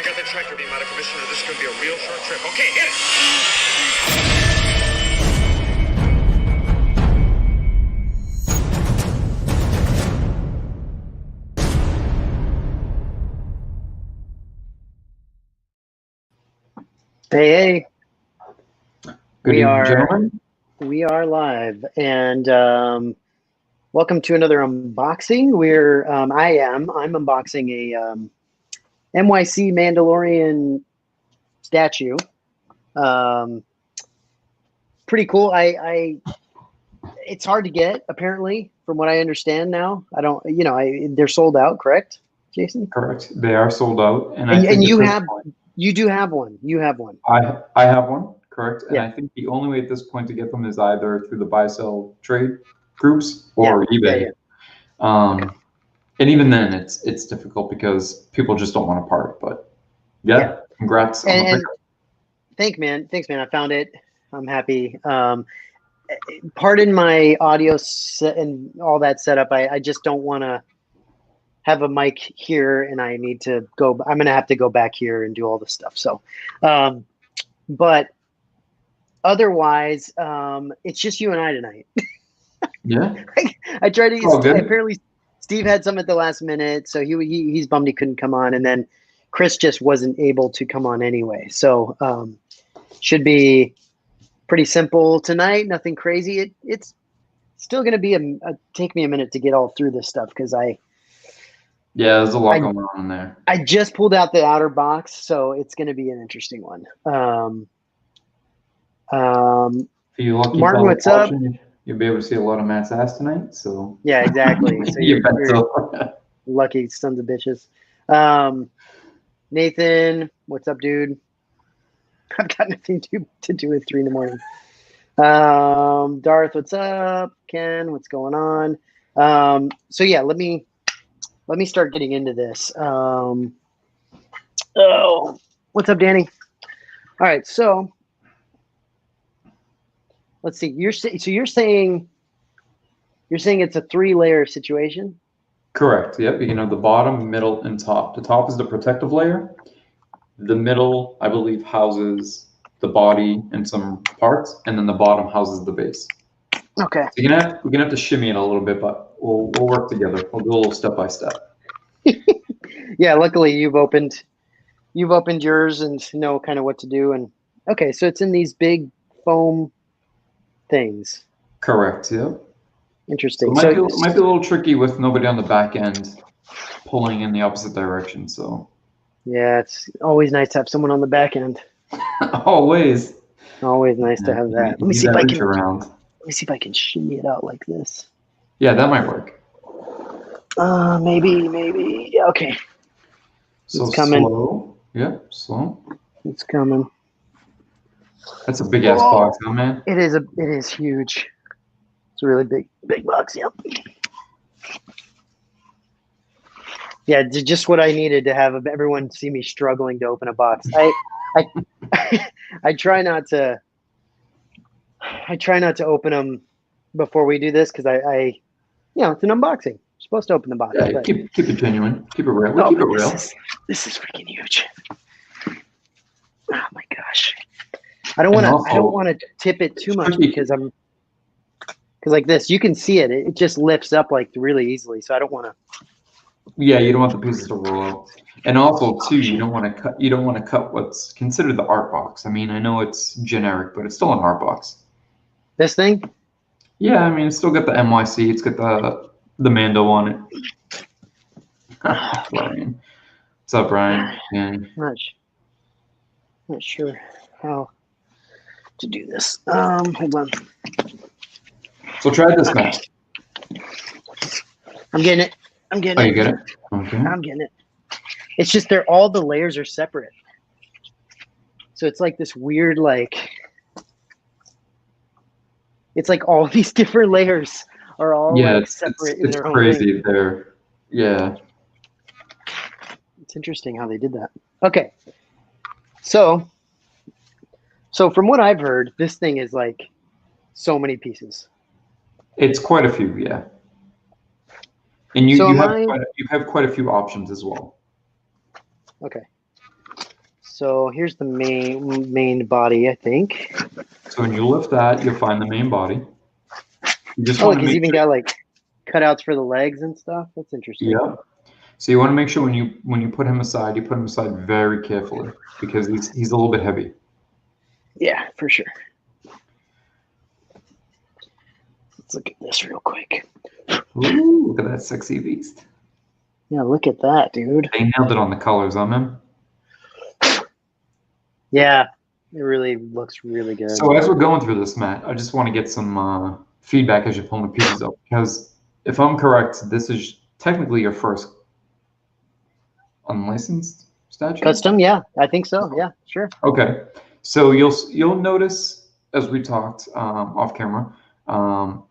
I got the tractor beam out of commission, or this could be a real short trip. Okay, hit it! Hey, Good evening, gentlemen. we are live, and welcome to another unboxing. I'm unboxing a MYC Mandalorian statue. Pretty cool. It's hard to get, apparently, from what I understand now. They're sold out, correct, Jason? Correct. They are sold out, And you do have one. You have one. I have one. Correct. And Yeah. I think the only way at this point to get them is either through the buy-sell trade groups or eBay. Okay. And even then, it's difficult because people just don't want to part. But congrats. And thanks, man. I found it. I'm happy. Pardon my audio and all that setup. I just don't want to have a mic here, and I need to go. I'm going to have to go back here and do all this stuff. So, but otherwise, it's just you and I tonight. Yeah. I tried to. Oh, good. Apparently, Steve had some at the last minute, so he's bummed he couldn't come on, and then Chris just wasn't able to come on anyway. So, should be pretty simple tonight. Nothing crazy. It's still going to be take me a minute to get all through this stuff because there's a lot going on in there. I just pulled out the outer box, so it's going to be an interesting one. If you lucky Martin, what's up? You'll be able to see a lot of Matt's ass tonight. So yeah, exactly. So you're lucky sons of bitches. Nathan, what's up, dude? I've got nothing to do at 3 in the morning. Darth, what's up? Ken, what's going on? So yeah, let me start getting into this. What's up, Danny? All right, so let's see. You're saying it's a 3-layer situation? Correct. Yep. You can have the bottom, middle, and top. The top is the protective layer. The middle, I believe, houses the body and some parts, and then the bottom houses the base. Okay. So we're gonna have to shimmy it a little bit, but we'll work together. We'll do a little step by step. Yeah. Luckily, you've opened yours and know kind of what to do. And okay, so it's in these big foam things. Correct. Yep. Interesting. So it might be a little tricky with nobody on the back end pulling in the opposite direction. So. Yeah, it's always nice to have someone on the back end. Always. Always nice to have that. Let me see if I can. Around. Let me see if I can shimmy it out like this. Yeah, that might work. Maybe. Yeah, okay. So it's coming. Slow. Yep, slow. It's coming. That's a big ass box, huh, man? It is huge. It's a really big box. Yep. Yeah, just what I needed to have everyone see me struggling to open a box. I try not to open them before we do this because it's an unboxing. You're supposed to open the box. Yeah, keep it genuine. Keep it real. Keep it real. This is freaking huge. Oh my gosh. I don't want to tip it too much because like this, you can see it. It just lifts up like really easily. So I don't want to. Yeah, you don't want the pieces to roll out. And also, too, you don't want to cut what's considered the art box. I mean, I know it's generic, but it's still an art box. This thing? Yeah, I mean, it's still got the MYC. It's got the Mando on it. Brian. What's up, Brian? Yeah. Not sure how to do this. Hold on. So try this, Matt. I'm getting it. Oh, you get it? Okay. I'm getting it. It's just all the layers are separate. So it's like this weird, it's like all these different layers are all separate in their own crazy. thing. They're, yeah. It's interesting how they did that. Okay. So from what I've heard, this thing is like so many pieces. It's quite a few, yeah. And you have quite a few options as well. Okay. So here's the main body, I think. So when you lift that, you'll find the main body. You just Oh, want look, to he's make even sure. got like cutouts for the legs and stuff. That's interesting. Yeah. So you want to make sure when you put him aside, you put him aside very carefully because he's a little bit heavy. Yeah, for sure. Let's look at this real quick. Ooh, look at that sexy beast. Yeah, look at that, dude. They nailed it on the colors on him. Yeah, it really looks really good. So as we're going through this, Matt, I just want to get some feedback as you're pulling the pieces up because if I'm correct, this is technically your first unlicensed statue. Custom, yeah, I think so. Yeah, sure. Okay, so you'll notice as we talked off camera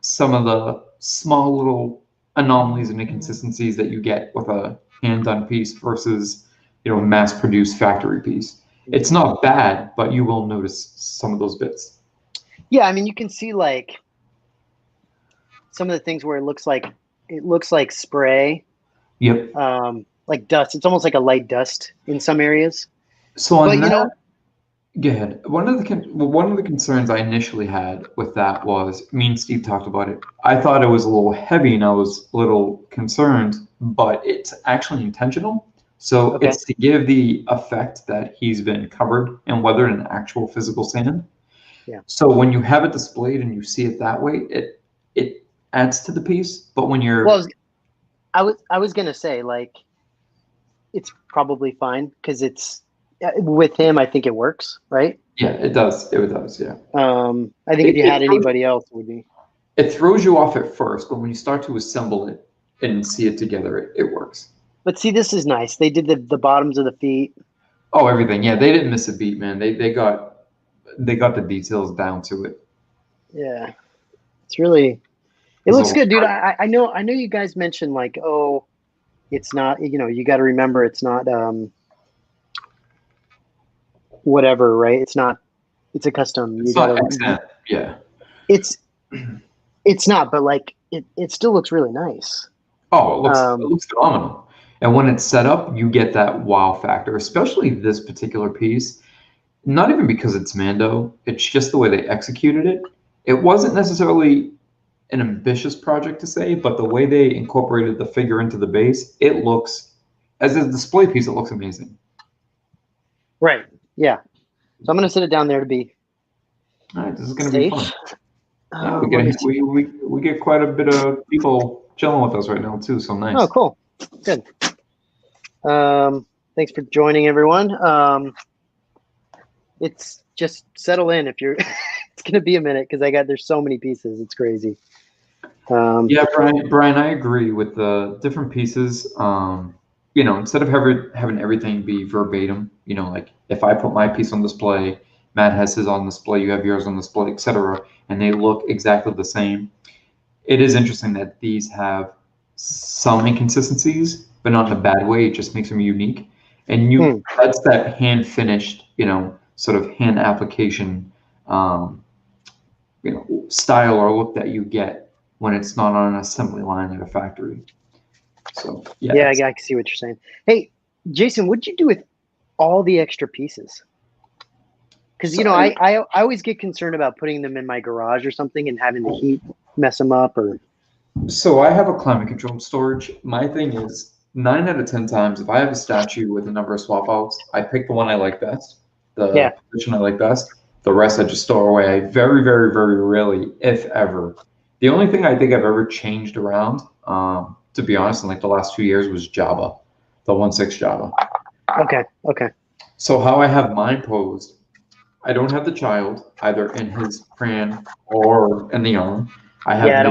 some of the small little anomalies and inconsistencies that you get with a hand done piece versus a mass produced factory piece. It's not bad, but you will notice some of those bits. Yeah, I mean, you can see like some of the things where it looks like spray, Yep. like dust. It's almost like a light dust in some areas. So on But that, go ahead. One of the concerns I initially had with that was, me and Steve talked about it. I thought it was a little heavy, and I was a little concerned, but it's actually intentional. So Okay. it's to give the effect that he's been covered and weathered in actual physical sand. Yeah. So when you have it displayed and you see it that way, it adds to the piece. But when you're I was gonna say like it's probably fine because it's with him. I think it works, right? yeah, it does. It does. Yeah. I think if you had anybody else, it would be. It throws you off at first, but when you start to assemble it and see it together, it works. But see, this is nice. They did the bottoms of the feet. Oh, everything. Yeah, they didn't miss a beat, man. They got the details down to it. Yeah, it's really. It looks good, dude. I know you guys mentioned like, oh, it's not. You got to remember it's not. Whatever, right? It's not. It's a custom. It's not extant. Yeah. It's not, but like it still looks really nice. Oh, it looks phenomenal. And when it's set up, you get that wow factor, especially this particular piece. Not even because it's Mando, it's just the way they executed it. It wasn't necessarily an ambitious project to say, but the way they incorporated the figure into the base, it looks, as a display piece, it looks amazing. Right. Yeah. So I'm gonna sit it down there to be. All right, this is gonna be fun. Yeah, we get quite a bit of people chilling with us right now too, so nice. Oh, cool. Good. Thanks for joining, everyone. It's just settle in if you're. It's gonna be a minute because there's so many pieces. It's crazy. Yeah, Brian, I agree with the different pieces. Instead of having everything be verbatim, like if I put my piece on display, Matt has his on display, you have yours on display, etc., and they look exactly the same. It is interesting that these have some inconsistencies, but not in a bad way. It just makes them unique. And that's that hand finished, sort of hand application, style or look that you get when it's not on an assembly line at a factory. So yeah, I can see what you're saying. Hey, Jason, what'd you do with all the extra pieces? Because I always get concerned about putting them in my garage or something and having the heat mess them up. So I have a climate controlled storage. My thing is 9 out of 10 times, if I have a statue with a number of swap outs, I pick the one I like best, the position I like best. The rest I just store away. I very, very, very rarely, if ever. The only thing I think I've ever changed around, to be honest, in like the last 2 years was Jabba, the 1/6 Jabba. Okay. So how I have mine posed, I don't have the child either in his pram or in the arm. I have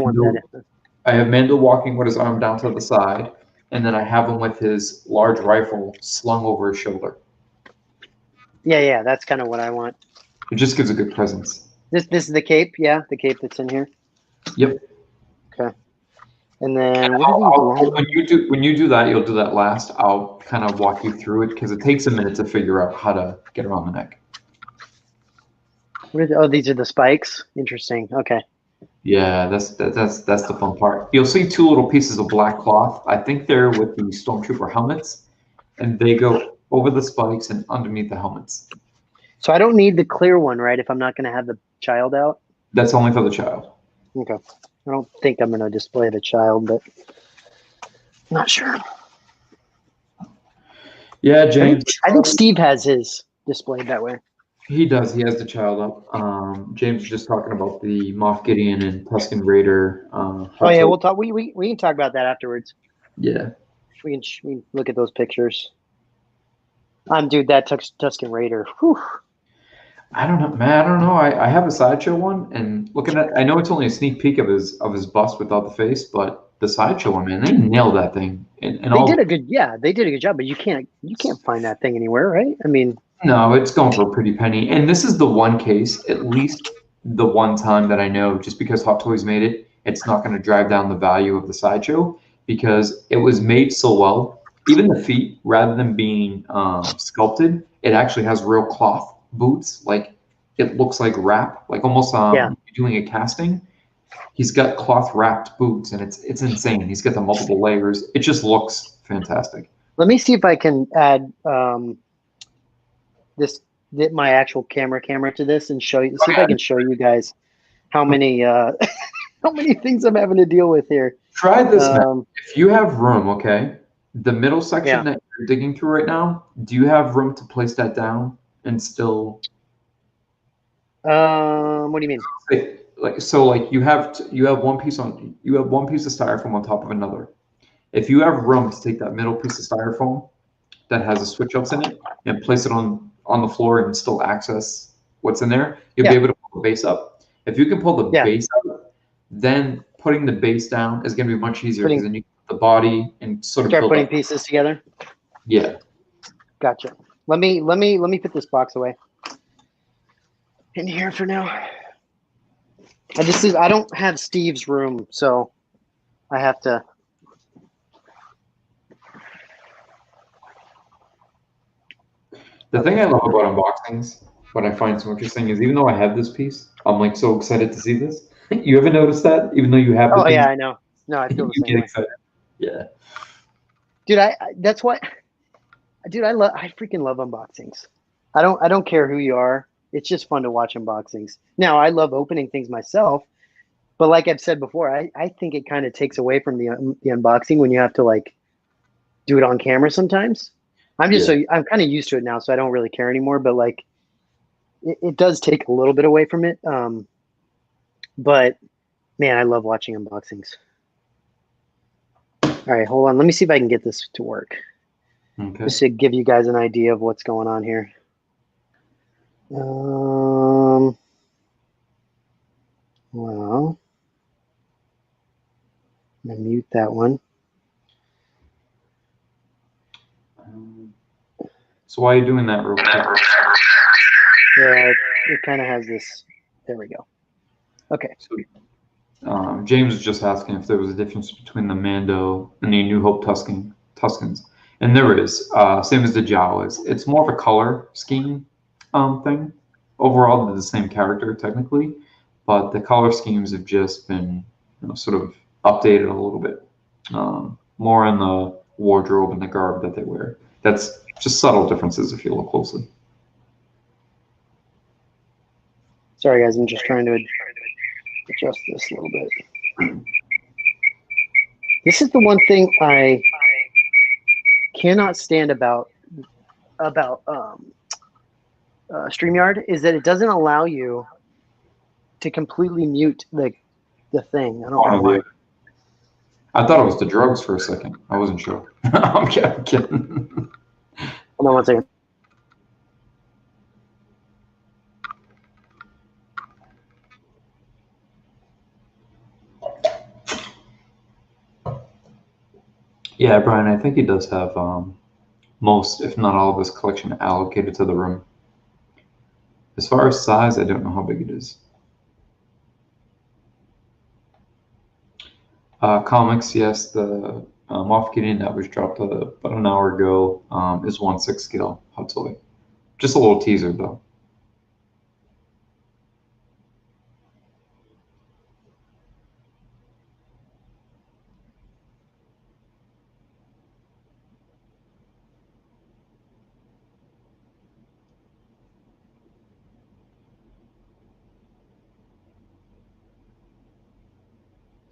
Mando walking with his arm down to the side, and then I have him with his large rifle slung over his shoulder. Yeah, that's kind of what I want. It just gives a good presence. This is the cape, the cape that's in here. Yep. Okay. And then when you do that, you'll do that last. I'll kind of walk you through it because it takes a minute to figure out how to get around the neck. These are the spikes. Interesting. Okay. Yeah, that's the fun part. You'll see 2 little pieces of black cloth. I think they're with the stormtrooper helmets, and they go over the spikes and underneath the helmets. So I don't need the clear one, right? If I'm not going to have the child out. That's only for the child. Okay. I don't think I'm going to display the child, but not sure. Yeah, James. I think Steve has his displayed that way. He does. He has the child up. James was just talking about the Moff Gideon and Tusken Raider. Oh yeah, we'll talk. We can talk about that afterwards. Yeah. We can look at those pictures. Dude, that Tusken Raider. Whew. I don't know, man. I don't know. I have a sideshow one, and looking at, I know it's only a sneak peek of his bust without the face, but the sideshow one, man, they nailed that thing. And They did a good job, but you can't find that thing anywhere, right? I mean, no, it's going for a pretty penny. And this is the one case, at least the one time that I know, just because Hot Toys made it, it's not going to drive down the value of the sideshow because it was made so well. Even the feet, rather than being sculpted, it actually has real cloth boots. Like it looks like wrap, like almost doing a casting. He's got cloth wrapped boots, and it's insane. He's got the multiple layers. It just looks fantastic. let me see if I can add my actual camera to this and show you. See if I can show you guys how many how many things I'm having to deal with here. Try this, man. If you have room, okay, the middle section that you're digging through right now, do you have room to place that down and still? What do you mean? Like you have one piece of styrofoam on top of another. If you have room to take that middle piece of styrofoam that has the switch ups in it and place it on the floor and still access what's in there, you'll be able to pull the base up. If you can pull the base up, then putting the base down is going to be much easier because then you put the body and sort of start build putting up. pieces together. Yeah. Gotcha. Let me put this box away in here for now. I don't have Steve's room, so I have to. The thing I love about unboxings, what I find so interesting is even though I have this piece, I'm like so excited to see this. You ever notice that? Even though you have the Oh yeah, I know. No, I feel the you same get way. excited. Yeah. Dude, that's what. Dude, I freaking love unboxings. I don't care who you are. It's just fun to watch unboxings. Now, I love opening things myself, but like I've said before, I think it kind of takes away from the unboxing when you have to like do it on camera sometimes. I'm kind of used to it now, so I don't really care anymore. But like, it does take a little bit away from it. But man, I love watching unboxings. All right, hold on. Let me see if I can get this to work. Okay. Just to give you guys an idea of what's going on here. Well, I'm gonna mute that one. So why are you doing that real quick? Yeah, it kind of has this. There we go. Okay. So, James was just asking if there was a difference between the Mando and the New Hope Tuskens, and there is. Same as the Jawas. It's more of a color scheme thing. Overall, they're the same character technically, but the color schemes have just been sort of updated a little bit, more in the wardrobe and the garb that they wear. That's just subtle differences if you look closely. Sorry, guys. I'm just trying to adjust this a little bit. This is the one thing I cannot stand about StreamYard is that it doesn't allow you to completely mute the thing. I don't know why. I thought it was the drugs for a second. I wasn't sure. I'm kidding. Hold on one second. Yeah, Brian, I think he does have most, if not all, of his collection allocated to the room. As far as size, I don't know how big it is. Comics, yes, the Moff Gideon that was dropped about an hour ago is 1/6 scale Hot Toy. Just a little teaser, though.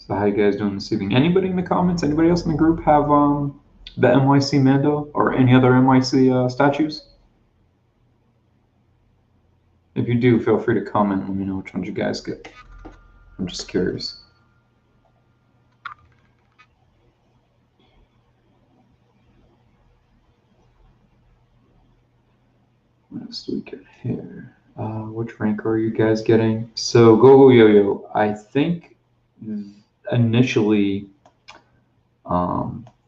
So how you guys doing this evening? Anybody in the comments? Anybody else in the group have the MYC Mando or any other MYC statues? If you do, feel free to comment and let me know which ones you guys get. I'm just curious. What else do we get here? Which rank are you guys getting? So Go Yo-Yo, I think initially it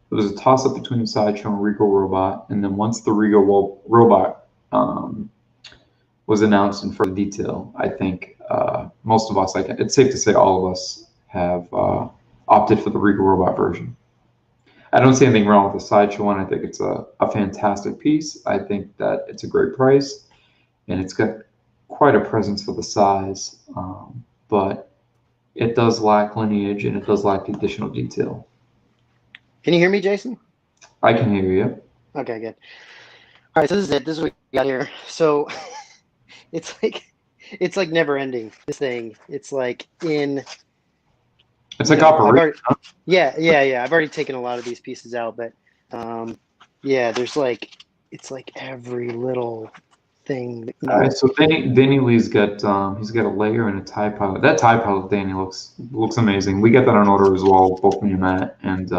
was a toss-up between Sideshow and Regal Robot, and then once the Regal Robot was announced in further detail, I think most of us, it's safe to say all of us, have opted for the Regal Robot version. I don't see anything wrong with the Sideshow one. I think it's a fantastic piece. I think that it's a great price, and it's got quite a presence for the size, but it does lack lineage and it does lack the additional detail. Can you hear me, Jason? I can hear you. Okay, good. All right, so this is it. This is what we got here. So it's like never ending. This thing. It's like in. It's like operation. Yeah. I've already taken a lot of these pieces out, but yeah, there's like it's like every little thing. All right, so Danny Lee's got he's got a layer and a TIE pilot. That TIE pilot, Danny, looks amazing. We got that on order as well, both me and Matt, and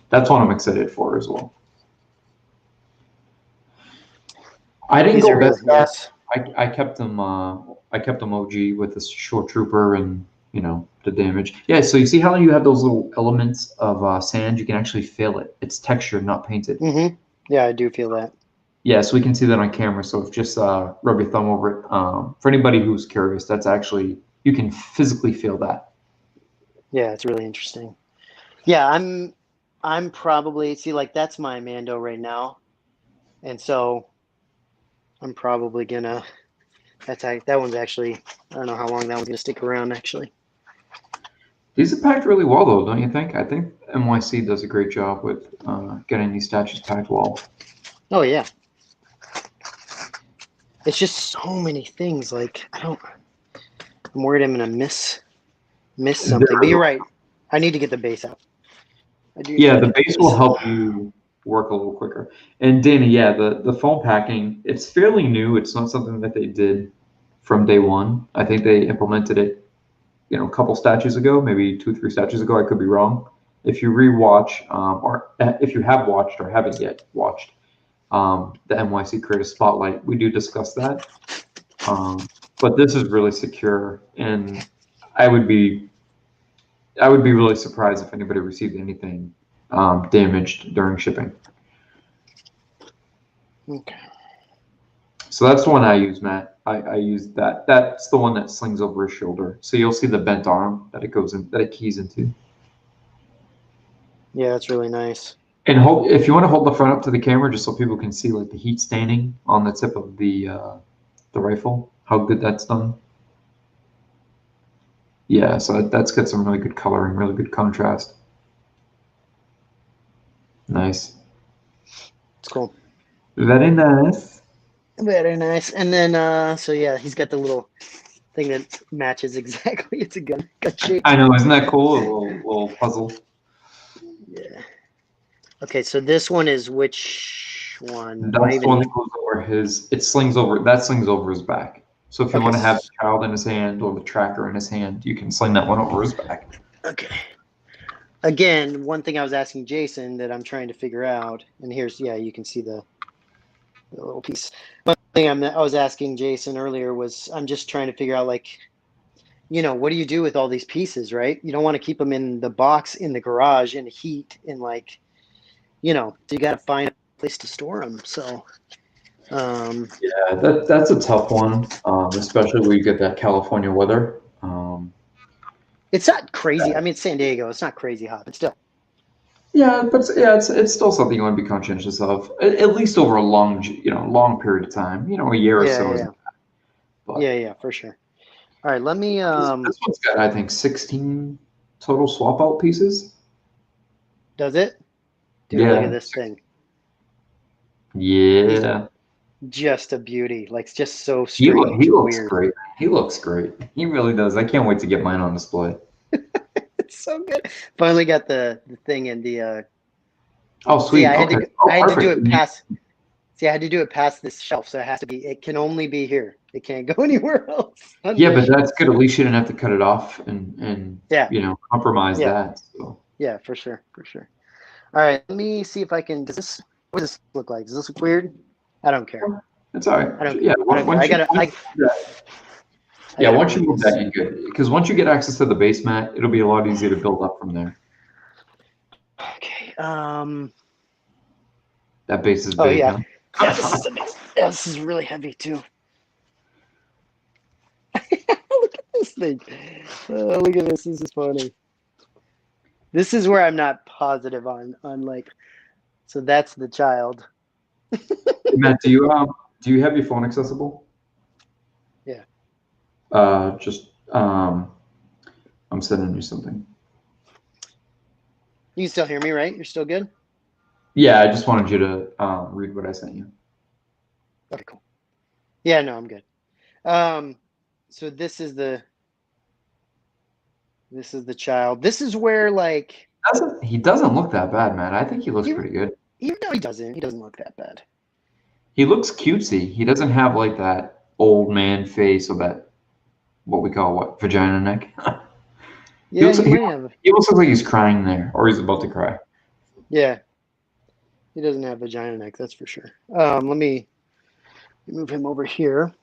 that's one I'm excited for as well. I didn't go best guys. I kept them OG with the short trooper and the damage. Yeah, so you see how you have those little elements of sand? You can actually feel it. It's textured, not painted. Mm-hmm. Yeah, I do feel that. Yeah, so we can see that on camera. So if just rub your thumb over it. For anybody who's curious, that's actually, you can physically feel that. Yeah, it's really interesting. Yeah, I'm probably, see, like that's my Mando right now. And so I'm probably gonna, that one's actually, I don't know how long that one's gonna stick around actually. These are packed really well though, don't you think? I think MYC does a great job with getting these statues packed well. Oh yeah. It's just so many things. Like I'm worried I'm gonna miss something. But you're right. I need to get the base out. Yeah, the base will help you work a little quicker. And Danny, yeah, the foam packing, it's fairly new. It's not something that they did from day one. I think they implemented it, a couple statues ago, maybe 2-3 statues ago. I could be wrong. If you rewatch, or if you have watched or haven't yet watched the MYC Creative Spotlight, we do discuss that. But this is really secure, and I would be really surprised if anybody received anything damaged during shipping. Okay. So that's the one I use, Matt. I use that. That's the one that slings over his shoulder. So you'll see the bent arm that it keys into. Yeah, that's really nice. And if you want to hold the front up to the camera, just so people can see like the heat staining on the tip of the rifle, how good that's done. Yeah, so that's got some really good coloring, really good contrast. Nice. It's cool. Very nice. Very nice. And then, so yeah, he's got the little thing that matches exactly. It's a gun shape. I know, isn't that cool? A little puzzle. Yeah. Okay, so this one is which one? That's the one that goes over that slings over his back. So if you want to have the child in his hand or the tracker in his hand, you can sling that one over his back. Okay. Again, one thing I was asking Jason that I'm trying to figure out, and here's, yeah, you can see the little piece. One thing I was asking Jason earlier was I'm just trying to figure out, like, what do you do with all these pieces, right? You don't want to keep them in the box in the garage in the heat and like, so you got to find a place to store them. So, yeah, that's a tough one, especially when you get that California weather. It's not crazy. I mean, it's San Diego. It's not crazy hot, but still. Yeah, but it's still something you want to be conscientious of, at least over a long period of time. A year or so. Yeah. But, yeah, for sure. All right, let me. This one's got, I think, 16 total swap out pieces. Does it? Dude, look at this thing. Yeah. Just a beauty. Like, just so strange. He looks great. He looks great. He really does. I can't wait to get mine on display. It's so good. Finally got the thing in the. Oh, sweet. See, I had Okay. to Oh, I had to do perfect. it past. See, I had to do it past this shelf, so it has to be. It can only be here. It can't go anywhere else. Yeah, but that's good. At least you didn't have to cut it off and Yeah, compromise yeah, that. So yeah, for sure, for sure. All right, let me see if I can. What does this look like? Does this look weird? I don't care. it's all right. I don't. Yeah. I don't care. Once you once you move move this. that, you're good. Because once you get access to the base mat, it'll be a lot easier to build up from there. Okay. That base is Oh big, yeah. huh? Yeah, this is yeah, this is really heavy too. Look at this thing. Look at this. This is funny. This is where I'm not positive on like. So that's the child. Matt, do you have your phone accessible? Yeah. Just I'm sending you something. You can still hear me, right? You're still good? Yeah, I just wanted you to read what I sent you. Okay, cool. Yeah, no, I'm good. So this is the child. This is where like He doesn't look that bad, man. I think he looks pretty good. No, he doesn't. He doesn't look that bad. He looks cutesy. He doesn't have like that old man face or that what we call vagina neck. Yeah, looks he might have. he looks like he's crying there, or he's about to cry. Yeah, he doesn't have vagina neck. That's for sure. Let me move him over here.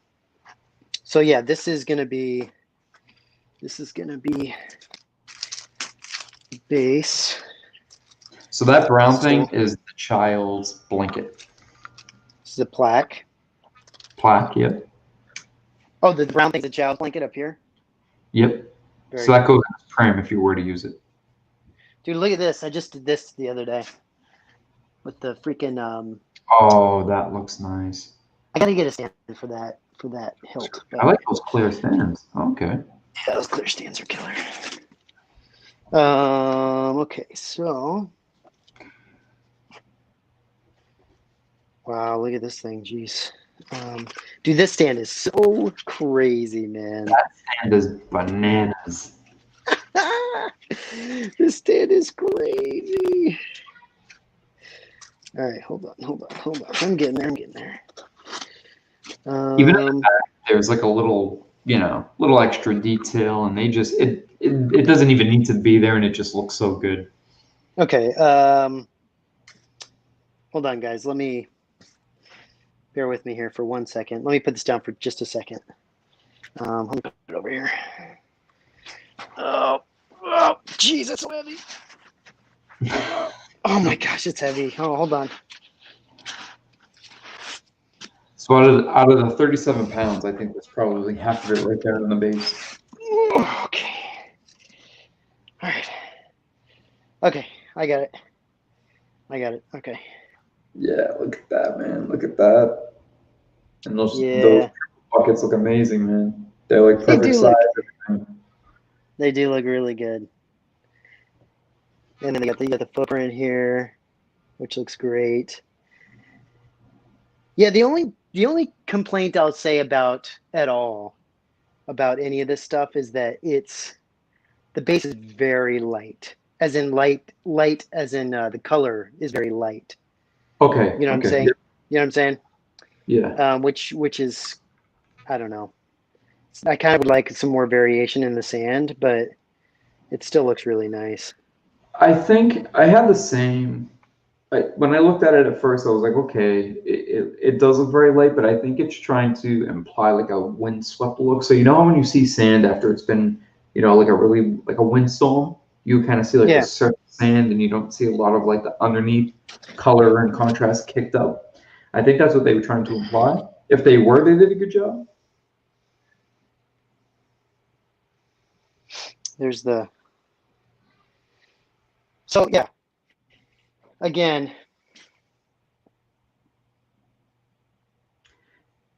So yeah, this is gonna be base. So that brown thing is the child's blanket. This is a plaque. Plaque, yep. Oh, the brown thing's a child blanket up here. Yep. Very so that goes in his frame if you were to use it. Dude, look at this. I just did this the other day with the freaking. Oh, that looks nice. I gotta get a stand for that hilt. I like those clear stands. Okay. Yeah, those clear stands are killer. Okay, so. Wow, look at this thing. Jeez. Dude, this stand is so crazy, man. That stand is bananas. This stand is crazy. All right, hold on. I'm getting there. Even in the back, there's like a little extra detail, and it doesn't even need to be there, and it just looks so good. Okay. Hold on, guys. Let me bear with me here for 1 second. Let me put this down for just a second. Let me put it over here. Oh, jeez, it's so heavy. Oh my gosh, it's heavy. Oh, hold on. So out of the 37 pounds, I think there's probably half of it right there on the base. Okay. All right. Okay, I got it. Okay. Yeah, look at that, man. Look at that. And those buckets look amazing, man. They're like perfect size. They do look really good. And then you got the footprint here, which looks great. Yeah, the only complaint I'll say about any of this stuff is that the base is very light, as in light as in the color is very light. Okay. You know what I'm saying? Yeah. You know what I'm saying? Yeah. Which is, I don't know. I kind of would like some more variation in the sand, but it still looks really nice. I think I had the same. When I looked at it at first, I was like, okay, it does look very light, but I think it's trying to imply like a windswept look. So when you see sand after it's been, like a windstorm, you kind of see like the surface sand, and you don't see a lot of like the underneath color and contrast kicked up. I think that's what they were trying to imply. If they did a good job. There's the. So yeah. Again.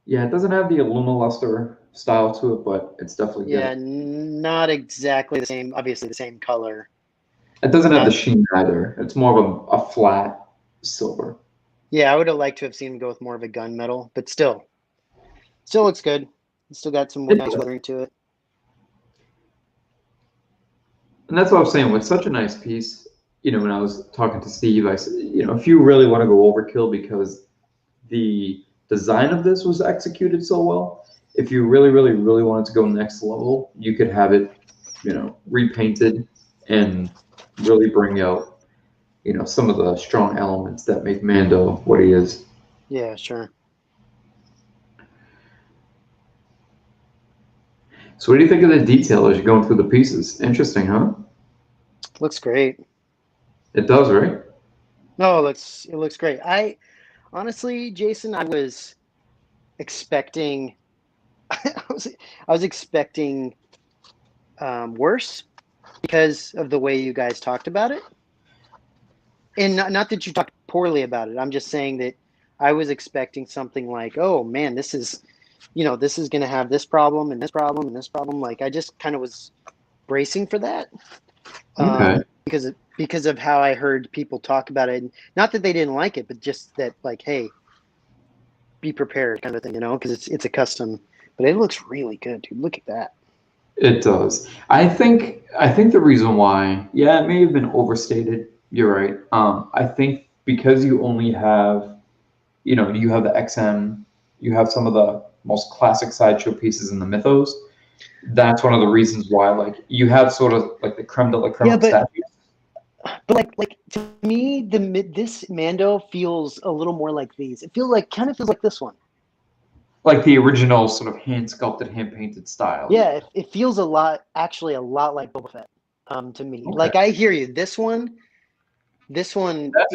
Yeah, it doesn't have the Lumiluster style to it, but it's definitely good. Not exactly the same. Obviously, the same color. It doesn't have the sheen either. It's more of a flat silver. Yeah, I would have liked to have seen him go with more of a gunmetal, but still looks good. It's still got some nice weathering to it. And that's what I was saying. With such a nice piece, when I was talking to Steve, I said, if you really want to go overkill because the design of this was executed so well, if you really, really, really wanted to go next level, you could have it, repainted and really bring out, some of the strong elements that make Mando what he is. Yeah, sure. So what do you think of the detail as you're going through the pieces? Interesting, huh? Looks great. It does, right? No, it looks great. Honestly, Jason, I was expecting I was expecting worse because of the way you guys talked about it. And not that you talked poorly about it. I'm just saying that I was expecting something like, oh man, this is going to have this problem and this problem and this problem. Like I just kind of was bracing for that. Okay. Because of how I heard people talk about it. And not that they didn't like it, but just that like, hey, be prepared kind of thing, because it's a custom. But it looks really good, dude. Look at that. It does. I think the reason why, yeah, it may have been overstated. You're right. I think because you only have, you have the XM, you have some of the most classic sideshow pieces in the mythos. That's one of the reasons why, like, you have sort of like the creme de la creme Yeah, of but statues. like to me, this Mando feels a little more like these. It kind of feels like this one. Like the original sort of hand sculpted, hand painted style. Yeah, it feels actually a lot like Boba Fett. To me, Okay. like I hear you. This one That's is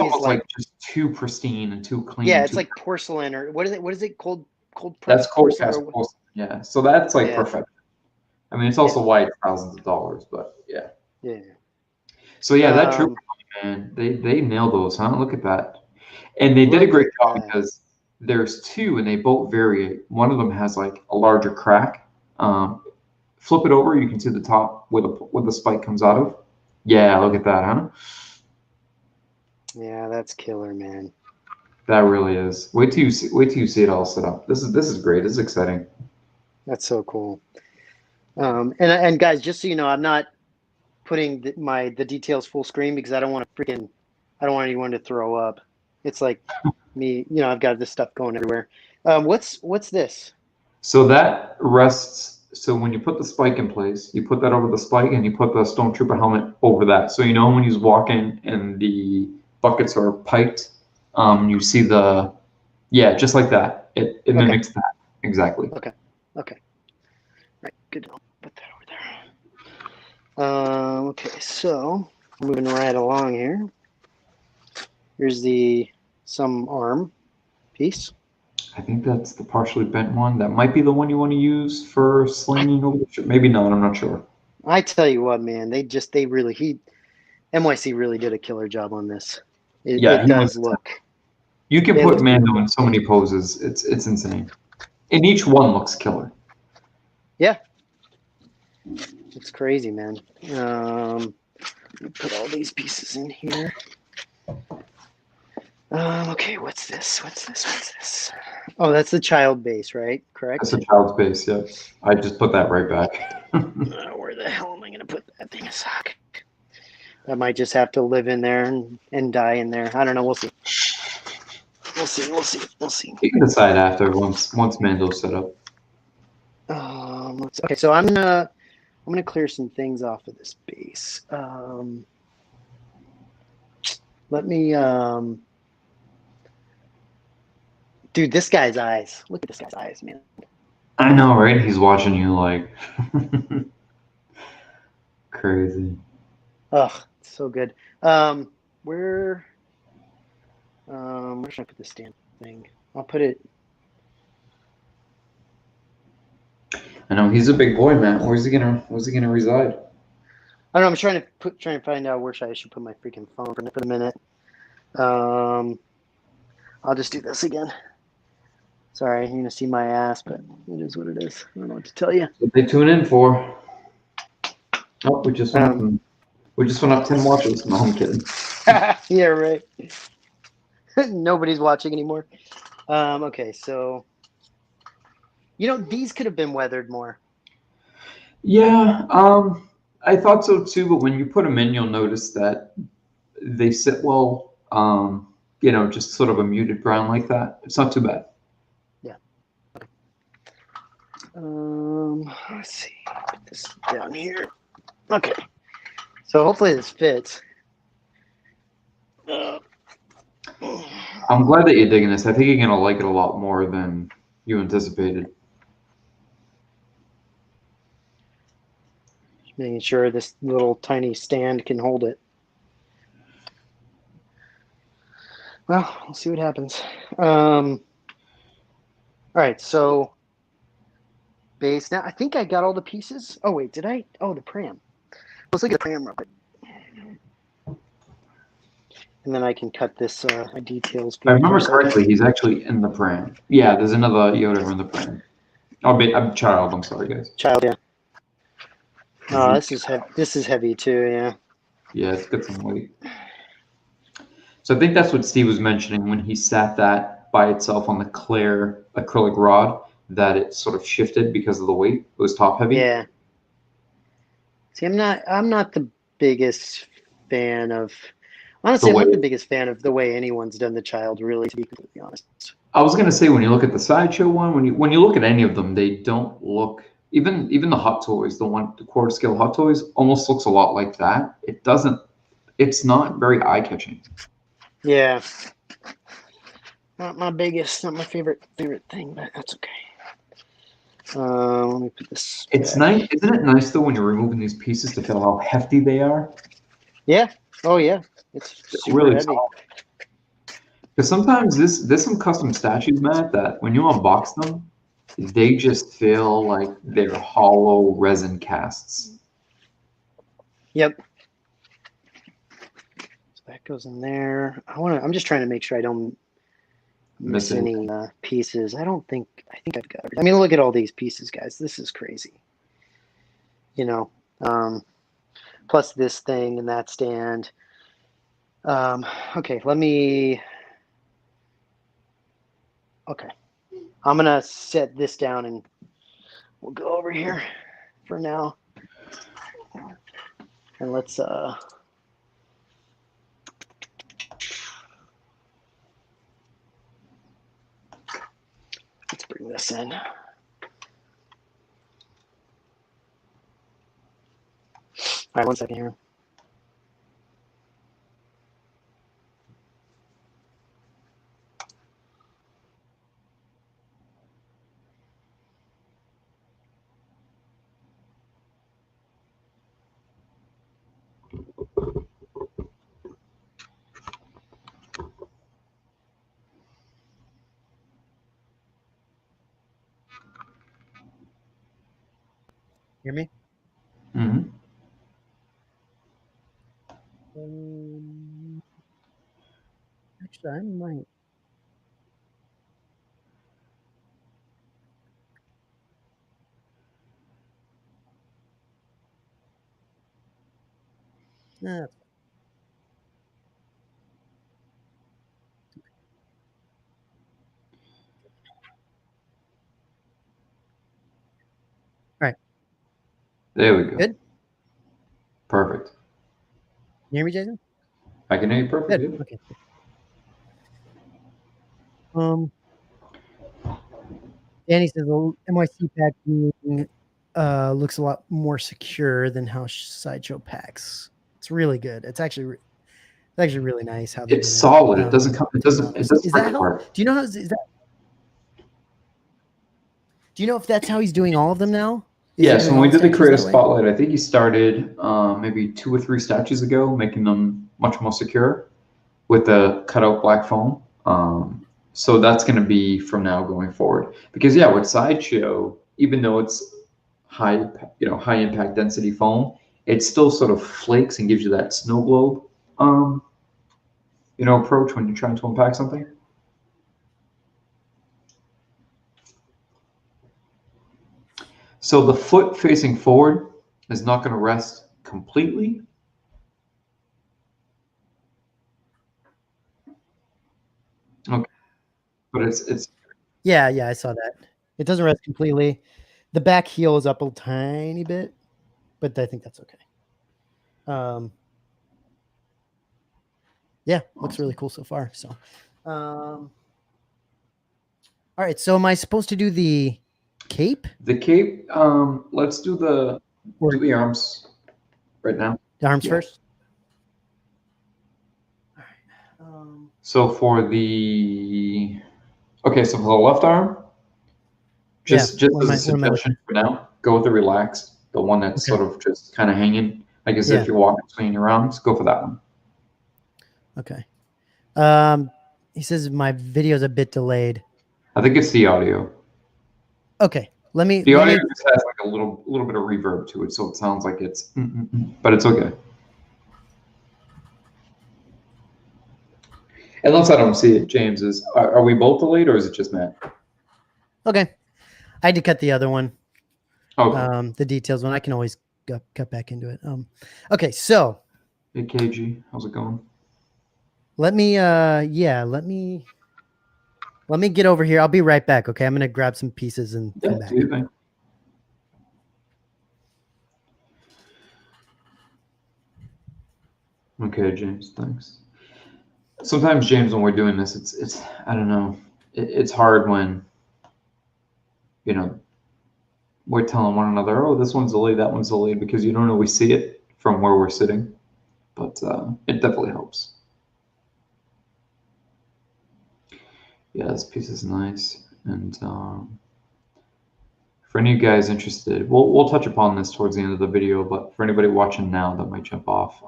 almost like just too pristine and too clean. yeah, it's like porcelain or what is it? What is it? Cold That's pressed cold porcelain. cast porcelain. Yeah. So that's like Yeah, perfect. I mean, it's also why it's thousands of dollars, but yeah. yeah. So yeah, that trooper, man, they nailed those, huh? Look at that. And they did a Look great at job that. because there's two and they both vary. One of them has like a larger crack. Flip it over, you can see the top where the spike comes out of. Yeah, look at that, huh? Yeah, that's killer, man. That really is. Wait till you see it all set up. This is great. This is exciting. That's so cool. And guys, just so you know, I'm not putting the details full screen because I don't want anyone to throw up. It's like me, I've got this stuff going everywhere. What's this? So that rests. So when you put the spike in place, you put that over the spike, and you put the stormtrooper helmet over that. So when he's walking and the buckets are piped, you see just like that. It mimics that exactly. Okay. Right. Good. I'll put that over there. Okay. So moving right along here. Here's some arm piece. I think that's the partially bent one. That might be the one you want to use for slinging over the ship. Maybe not. I'm not sure. I tell you what, man, MYC really did a killer job on this. It does look. You can put Mando in so many poses. It's insane. And each one looks killer. Yeah. It's crazy, man. Put all these pieces in here. Okay, what's this? Oh, that's the child base, right? Correct? That's a child's base, yeah. I just put that right back. Where the hell am I going to put that thing? Sock. That might just have to live in there and die in there. I don't know. We'll see. We'll see. You can decide after once Mando's set up. Okay, so I'm gonna clear some things off of this base. Let me dude, this guy's eyes. Look at this guy's eyes, man. I know, right? He's watching you like crazy. Ugh, so good. Where should I put this damn thing? I'll put it. I know he's a big boy, man. Where's he gonna reside? I don't know. I'm trying to find out where I should put my freaking phone for the minute. I'll just do this again. Sorry, you're gonna see my ass, but it is what it is. I don't know what to tell you. What they tune in for? Oh, we just went up 10 watches. No, I'm kidding. Yeah, right. Nobody's watching anymore. Okay, so these could have been weathered more. Yeah, I thought so too, but when you put them in, you'll notice that they sit well. Just sort of a muted brown like that. It's not too bad. Yeah. Let's see. Put this down here. Okay. So hopefully this fits. I'm glad that you're digging this. I think you're gonna like it a lot more than you anticipated. Just making sure this little tiny stand can hold it. Well, we'll see what happens. All right, so base. Now I think I got all the pieces. Oh wait, did I? Oh, the pram. Let's look at the pram real quick. And then I can cut this details. If I remember correctly, he's actually in the pram. Yeah, there's another Yoda in the pram. I'm child. I'm sorry, guys. Child, yeah. Oh, this is heavy. This is heavy too. Yeah. Yeah, it's got some weight. So I think that's what Steve was mentioning when he sat that by itself on the clear acrylic rod, that it sort of shifted because of the weight. It was top heavy. Yeah. See, I'm not the biggest fan of. Honestly, I'm not the biggest fan of the way anyone's done the child. Really, to be completely honest. I was gonna say, when you look at the sideshow one, when you look at any of them, they don't look. Even the Hot Toys, the quarter scale Hot Toys, almost looks a lot like that. It doesn't. It's not very eye catching. Yeah. Not my favorite thing, but that's okay. Let me put this. It's nice, isn't it nice though, when you're removing these pieces to feel how hefty they are? Yeah. Oh yeah. It's super really heavy. Because sometimes there's some custom statues, Matt, that when you unbox them, they just feel like they're hollow resin casts. Yep. So that goes in there. I'm just trying to make sure I don't miss any pieces. I think I've got it. I mean, look at all these pieces, guys. This is crazy. Plus this thing and that stand. Okay, I'm gonna set this down and we'll go over here for now. And let's bring this in. All right, 1 second here. Hear me? Mm-hmm. Actually, I might. Nah. All right. There we go. Good. Perfect. Can you hear me, Jason? I can hear you perfectly. Good. Okay. Danny says the MYC packing looks a lot more secure than how Sideshow packs. It's really good. It's actually really nice how it's solid. It doesn't come. It doesn't. Is that how? Do you know how? Do you know if that's how he's doing all of them now? Yeah. So when we did the creative spotlight, I think he started maybe 2 or 3 statues ago, making them much more secure with the cutout black foam. So that's going to be from now going forward. Because yeah, with Sideshow, even though it's high impact density foam, it still sort of flakes and gives you that snow globe, approach when you're trying to unpack something. So the foot facing forward is not going to rest completely. Okay, but it's. Yeah, I saw that. It doesn't rest completely. The back heel is up a tiny bit, but I think that's okay. Yeah, looks really cool so far. So, all right. So, am I supposed to do the cape? The cape. Let's do the arms right now. The arms Yeah. first. All right. So for the so for the left arm, just as a suggestion for now, go with the relaxed, the one that's sort of just kind of hanging, like as if you're walking between your arms. Go for that one. Okay. He says my video's a bit delayed. I think it's the audio. Okay. The audio just has like a little bit of reverb to it, so it sounds like it's, but it's okay. Unless I don't see it, James, are we both delayed or is it just Matt? Okay. I had to cut the other one. Okay. The details one. I can always cut back into it. Okay, so. Hey KG, how's it going? Let me get over here. I'll be right back. Okay, I'm gonna grab some pieces and come back. Do you think? Okay, James, thanks. Sometimes, James, when we're doing this, it's I don't know, it's hard when, you know, we're telling one another, oh, this one's delayed, that one's delayed, because you don't always see it from where we're sitting, but it definitely helps. Yeah, this piece is nice, and for any of you guys interested, we'll touch upon this towards the end of the video, but for anybody watching now that might jump off,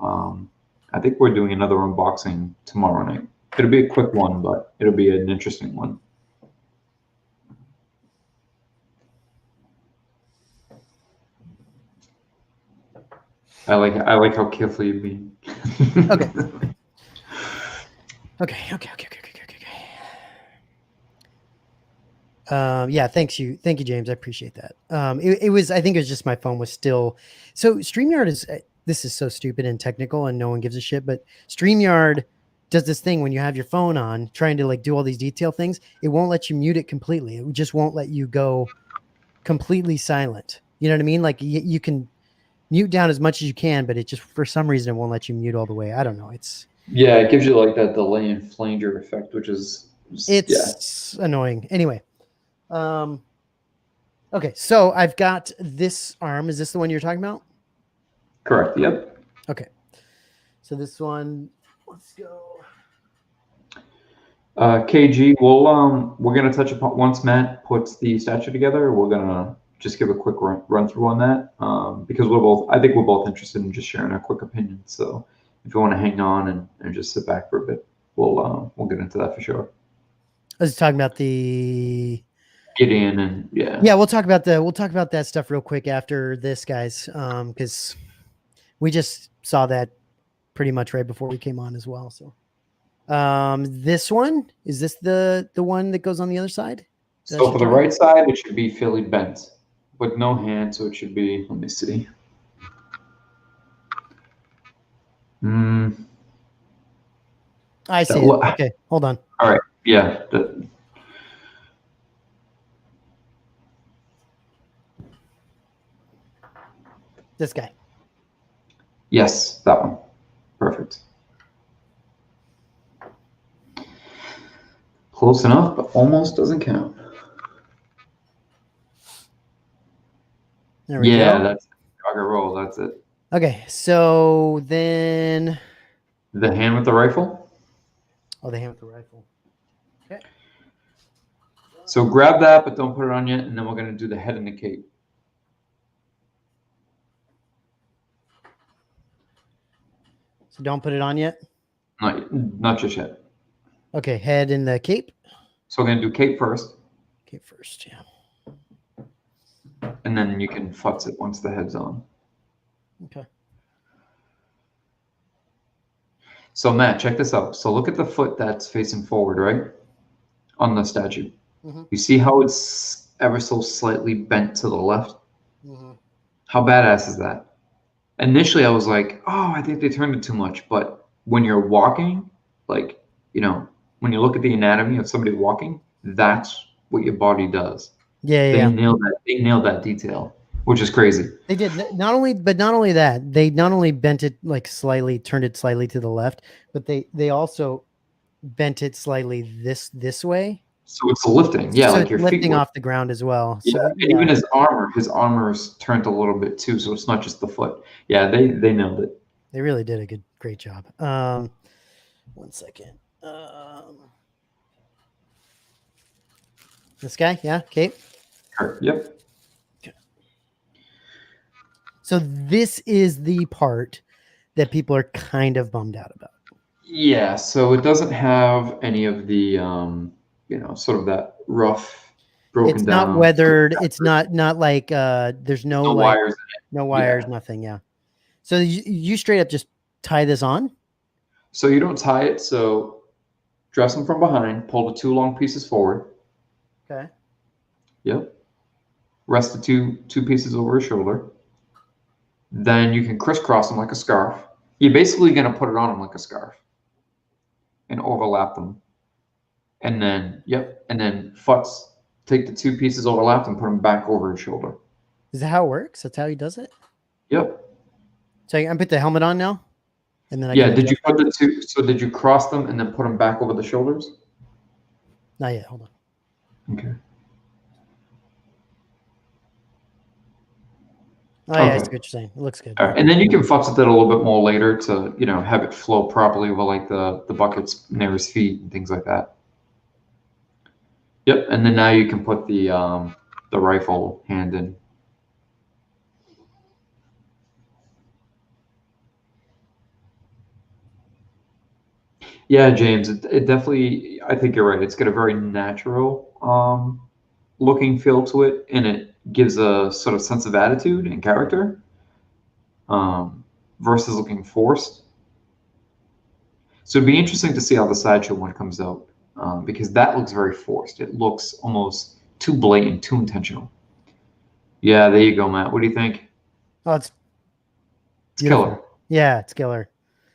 I think we're doing another unboxing tomorrow night. It'll be a quick one, but it'll be an interesting one. I like how careful you're being. Okay. Yeah, thank you, James. I appreciate that. It was, I think it was just my phone was still. So StreamYard is, this is so stupid and technical and no one gives a shit, but StreamYard does this thing when you have your phone on trying to like do all these detail things. It won't let you mute it completely. It just won't let you go completely silent. You know what I mean? Like you can mute down as much as you can, but it just, for some reason, it won't let you mute all the way. I don't know. Yeah, it gives you like that delay and flanger effect, which is annoying. Anyway. Okay, so I've got this arm. Is this the one you're talking about? Correct. Yep. Okay. So this one, let's go. KG, we're gonna touch upon once Matt puts the statue together. We're gonna just give a quick run through on that because I think we're both interested in just sharing our quick opinions. So if you want to hang on and just sit back for a bit, we'll get into that for sure. I was talking about the Gideon and we'll talk about that stuff real quick after this, guys, because we just saw that pretty much right before we came on as well. So this one, is this the one that goes on the other side? So for the right side, it should be fairly bent with no hand, so it should be, let me see. I see it. Okay, hold on. All right. Yeah. This guy. Yes, that one. Perfect. Close enough, but almost doesn't count. There we go. That's it. Roll. That's it. Okay, so then the hand with the rifle. Oh, the hand with the rifle. Okay. So grab that, but don't put it on yet, and then we're going to do the head and the cape. So don't put it on yet? Not just yet. Okay, head and the cape. So we're going to do cape first. Cape first, yeah. And then you can futz it once the head's on. Okay. So Matt, check this out. So look at the foot that's facing forward, right? On the statue. Mm-hmm. You see how it's ever so slightly bent to the left? Mm-hmm. How badass is that? Initially, I was like, oh, I think they turned it too much. But when you're walking, like, you know, when you look at the anatomy of somebody walking, that's what your body does. Yeah, They nailed that detail. which is crazy. They did not only that, they not only bent it like slightly, turned it slightly to the left, but they also bent it slightly this way. So it's lifting, yeah, So like it's your feet lifting were. off the ground as well. Yeah, So and even his armor's turned a little bit too, so it's not just the foot. Yeah, they nailed it. they really did a great job. 1 second. This guy, yeah, Kate. Yep. So this is the part that people are kind of bummed out about. Yeah, so it doesn't have any of the sort of that rough, broken It's down. not weathered. It's not like there's no like wires. no wires, Yeah. nothing. Yeah. So you straight up just tie this on? So you don't tie it. So dress them from behind. Pull the 2 long pieces forward. Okay. Yep. Rest the two pieces over his shoulder. Then you can crisscross them like a scarf. You're basically going to put it on them like a scarf and overlap them. And then, and then futz, take the 2 pieces overlapped and put them back over his shoulder. Is that how it works? That's how he does it? Yep. So I put the helmet on now? And then did you put the 2, so did you cross them and then put them back over the shoulders? Not yet, hold on. Okay. Oh yeah, I see what you're saying. It looks good. All right. And then you can futz with it a little bit more later to, have it flow properly over like the buckets near his feet and things like that. Yep, and then now you can put the rifle hand in. Yeah, James, it definitely, I think you're right. It's got a very natural looking feel to it, and it gives a sort of sense of attitude and character versus looking forced. So it'd be interesting to see how the sideshow one comes out because that looks very forced. It looks almost too blatant, too intentional. Yeah, there you go, Matt. What do you think? Oh, it's killer. Yeah, it's killer.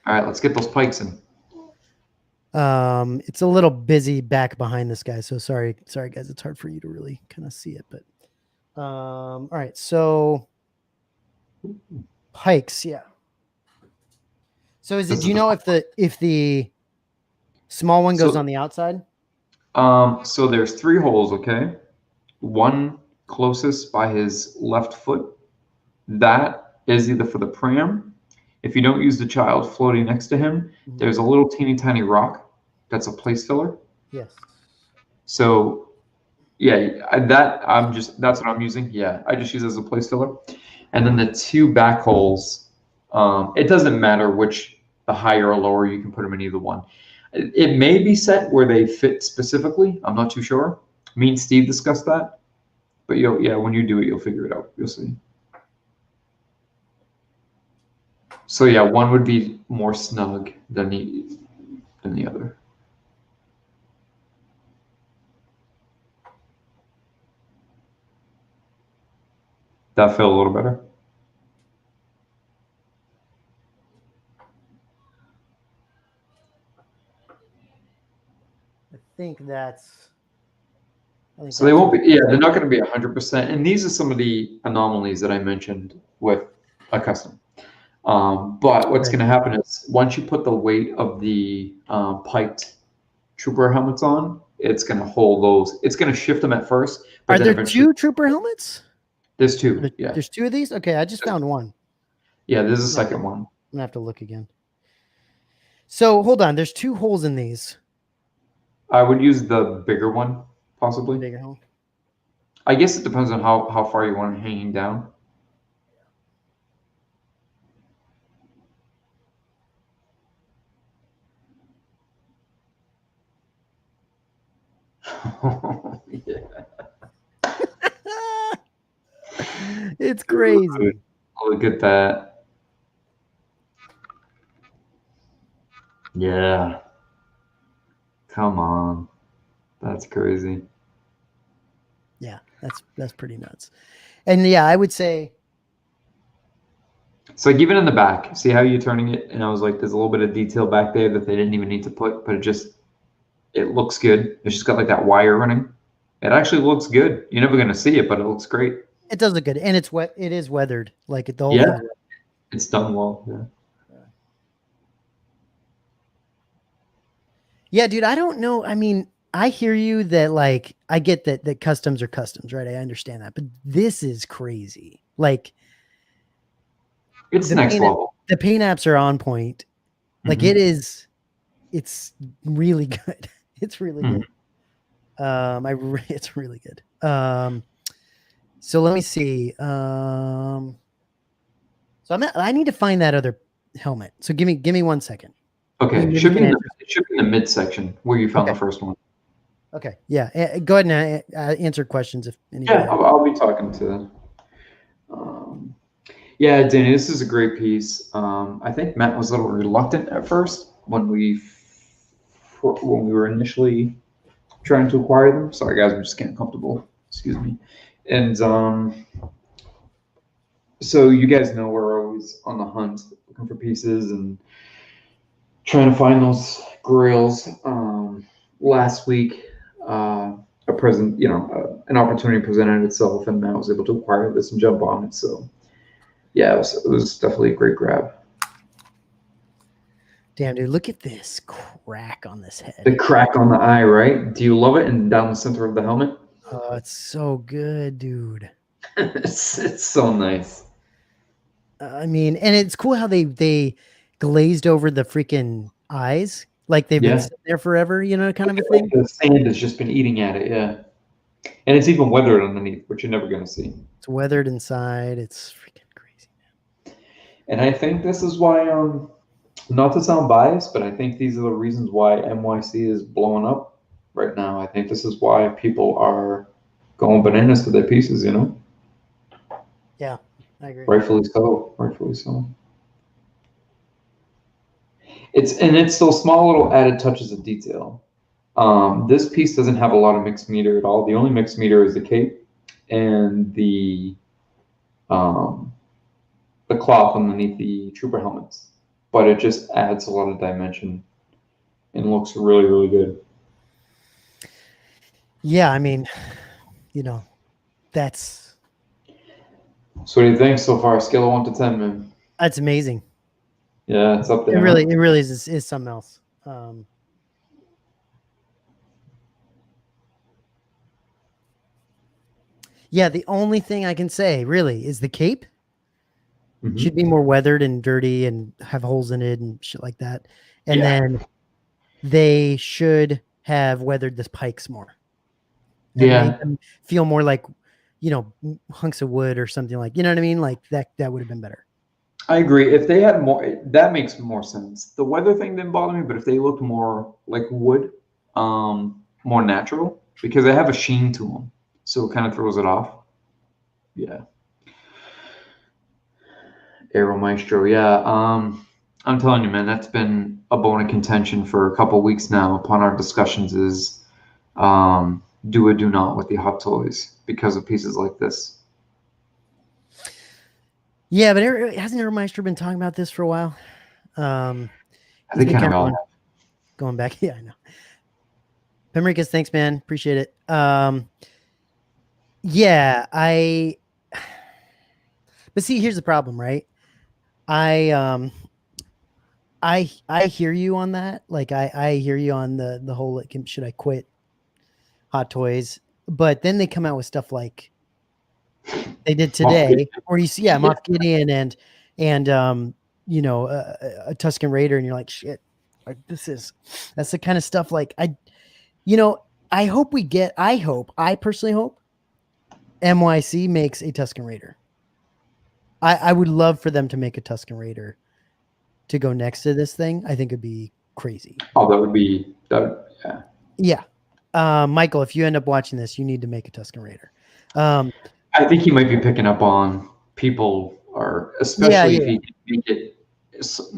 All right, let's get those pikes in. It's a little busy back behind this guy, so sorry guys, it's hard for you to really kind of see it, but all right, so pikes, yeah. So is it, do you know if the small one goes on the outside? So there's 3 holes, okay? One closest by his left foot. That is either for the pram. If you don't use the child floating next to him, there's a little teeny tiny rock that's a place filler. Yes. So yeah, that's what I'm using. Yeah, I just use it as a place filler. And then the 2 back holes, it doesn't matter which, the higher or lower, you can put them in either one. It may be set where they fit specifically. I'm not too sure. Me and Steve discussed that. But when you do it, you'll figure it out. You'll see. So yeah, one would be more snug than the other. That feel a little better? I think that's. So they won't be. Yeah, they're not going to be 100%. And these are some of the anomalies that I mentioned with a custom. But what's going to happen is once you put the weight of the piked trooper helmets on, it's going to hold those. It's going to shift them at first. But are there 2 trooper helmets? There's 2. Yeah. There's 2 of these? Okay, I just found one. Yeah, there's a second one. I'm going to have to look again. So hold on. There's 2 holes in these. I would use the bigger one, possibly. Bigger hole. I guess it depends on how far you want it hanging down. Yeah. It's crazy. Look at that. Yeah. Come on. That's crazy. Yeah, that's pretty nuts. And yeah, I would say. So like even in the back, see how you're turning it? And I was like, there's a little bit of detail back there that they didn't even need to put, but it looks good. It's just got like that wire running. It actually looks good. You're never going to see it, but it looks great. It does look good, and it's wet. It is weathered, like the whole Yeah, thing. it's done well. Yeah. Yeah, dude. I don't know. I mean, I hear you that like I get that customs are customs, right? I understand that, but this is crazy. Like It's next level. the paint apps are on point. Like Mhm. it's really good. It's really good. It's really good. So let me see. So I need to find that other helmet. So give me 1 second. Okay, Maybe it you should be can in the, answer. it should be in the midsection where you found Okay. the first one. Okay. Yeah. Go ahead and answer questions if anybody. Yeah, I'll be talking to. Um, yeah, Danny, this is a great piece. I think Matt was a little reluctant at first when we were initially trying to acquire them. Sorry, guys, I'm just getting comfortable. Excuse me. And so you guys know we're always on the hunt, looking for pieces and trying to find those grails. Last week, an opportunity presented itself, and Matt was able to acquire this and jump on it. So, yeah, it was definitely a great grab. Damn, dude, look at this crack on this head. The crack on the eye, right? Do you love it? And down the center of the helmet? Oh, it's so good, dude. It's so nice. I mean, and it's cool how they glazed over the freaking eyes, like they've been sitting there forever, kind of a thing. The sand has just been eating at it, yeah. And it's even weathered underneath, which you're never going to see. It's weathered inside. It's freaking crazy, man. And I think this is why, not to sound biased, but I think these are the reasons why MYC is blowing up right now. I think this is why people are going bananas to their pieces, Yeah, I agree. Rightfully so. Rightfully so. It's those small little added touches of detail. This piece doesn't have a lot of mixed meter at all. The only mixed meter is the cape and the cloth underneath the trooper helmets, but it just adds a lot of dimension and looks really, really good. Yeah, I mean, that's. So what do you think so far? Scale of 1 to 10, man. That's amazing. Yeah, it's up there. It really is something else. Yeah, the only thing I can say really is the cape should be more weathered and dirty and have holes in it and shit like that. And then they should have weathered the pikes more. And make them feel more like, hunks of wood or something like, you know what I mean? Like that would have been better. I agree. If they had more, that makes more sense. The weather thing didn't bother me, but if they looked more like wood, more natural, because they have a sheen to them, so it kind of throws it off. Yeah. Aero Maestro, yeah. I'm telling you, man, that's been a bone of contention for a couple of weeks now. Upon our discussions, is do or do not with the Hot Toys because of pieces like this. Yeah, but hasn't Aeromeister been talking about this for a while? I think kind of going back. Yeah, I know. Pemricus, thanks, man. Appreciate it. Yeah, but see, here's the problem, right? I hear you on that. Like I hear you on the whole like, should I quit Hot Toys? But then they come out with stuff like they did today, or you see, Moff Gideon and a Tusken Raider, and you're like, shit, like that's the kind of stuff like I personally hope MYC makes a Tusken Raider. I would love for them to make a Tusken Raider to go next to this thing. I think it'd be crazy. Oh, that would be that. Yeah. Michael, if you end up watching this, you need to make a Tusken Raider. I think he might be picking up on people, or especially if he can make it.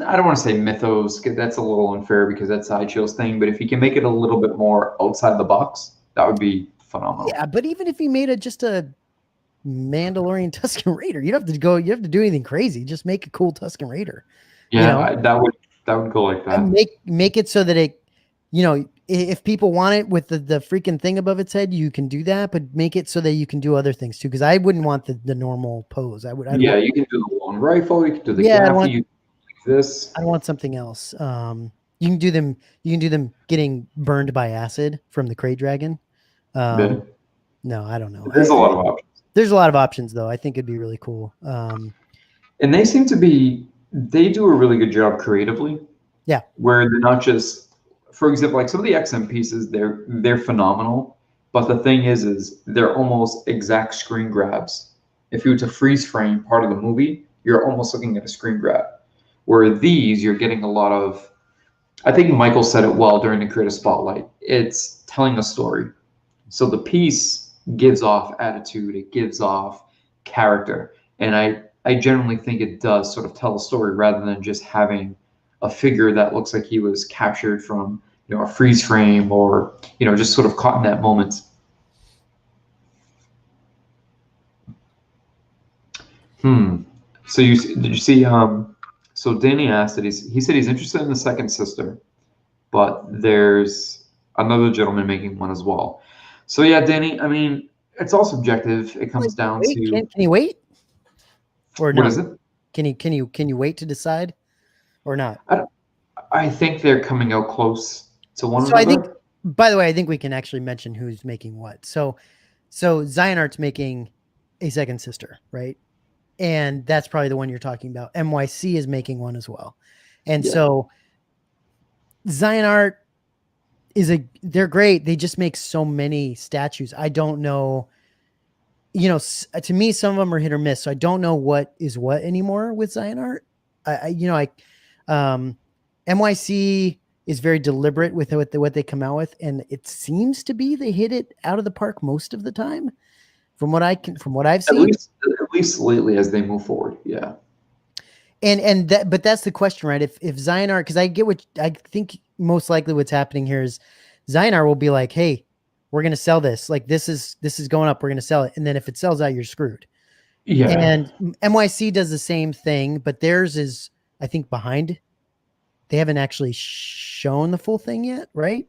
I don't want to say mythos, because that's a little unfair because that's Sideshow's thing. But if he can make it a little bit more outside the box, that would be phenomenal. Yeah, but even if he made just a Mandalorian Tusken Raider, you have to do anything crazy. Just make a cool Tusken Raider. Yeah, that would go like that. And make it so that you know, if people want it with the freaking thing above its head, you can do that, but make it so that you can do other things too. Because I wouldn't want the normal pose. I'd want, you can do the long rifle. You can do the Yeah, gaffy. You can do this. I want something else. You can do them. You can do them getting burned by acid from the Krayt Dragon. Yeah. No, I don't know. There's a lot of options. There's a lot of options, though. I think it'd be really cool. And they seem to be. They do a really good job creatively. Yeah. Where they're not just, for example, like some of the XM pieces, they're phenomenal. But the thing is they're almost exact screen grabs. If you were to freeze frame part of the movie, you're almost looking at a screen grab. Where these, you're getting a lot of. I think Michael said it well during the Creative Spotlight. It's telling a story. So the piece gives off attitude, it gives off character. And I generally think it does sort of tell a story rather than just having a figure that looks like he was captured from, a freeze frame or, just sort of caught in that moment. So did you see, so Danny asked that he said he's interested in the second sister, but there's another gentleman making one as well. So yeah, Danny, I mean, it's all subjective. It comes down to can he wait? Or no? What is it? Can you wait to decide or not? I think they're coming out close to one another. I think, by the way, I think we can actually mention who's making what. So Zion Art's making a second sister, right? And that's probably the one you're talking about. MYC is making one as well. And so Zion Art they're great. They just make so many statues. I don't know, to me, some of them are hit or miss. So I don't know what is what anymore with Zion Art. MYC is very deliberate with what they come out with. And it seems to be they hit it out of the park most of the time. From what I've seen, at least lately as they move forward, yeah. But that's the question, right? If Zion Art, because I think most likely what's happening here is Zion Art will be like, hey, we're gonna sell this. Like this is going up, we're gonna sell it, and then if it sells out, you're screwed. Yeah. And MYC does the same thing, but theirs is, I think, behind. They haven't actually shown the full thing yet, right?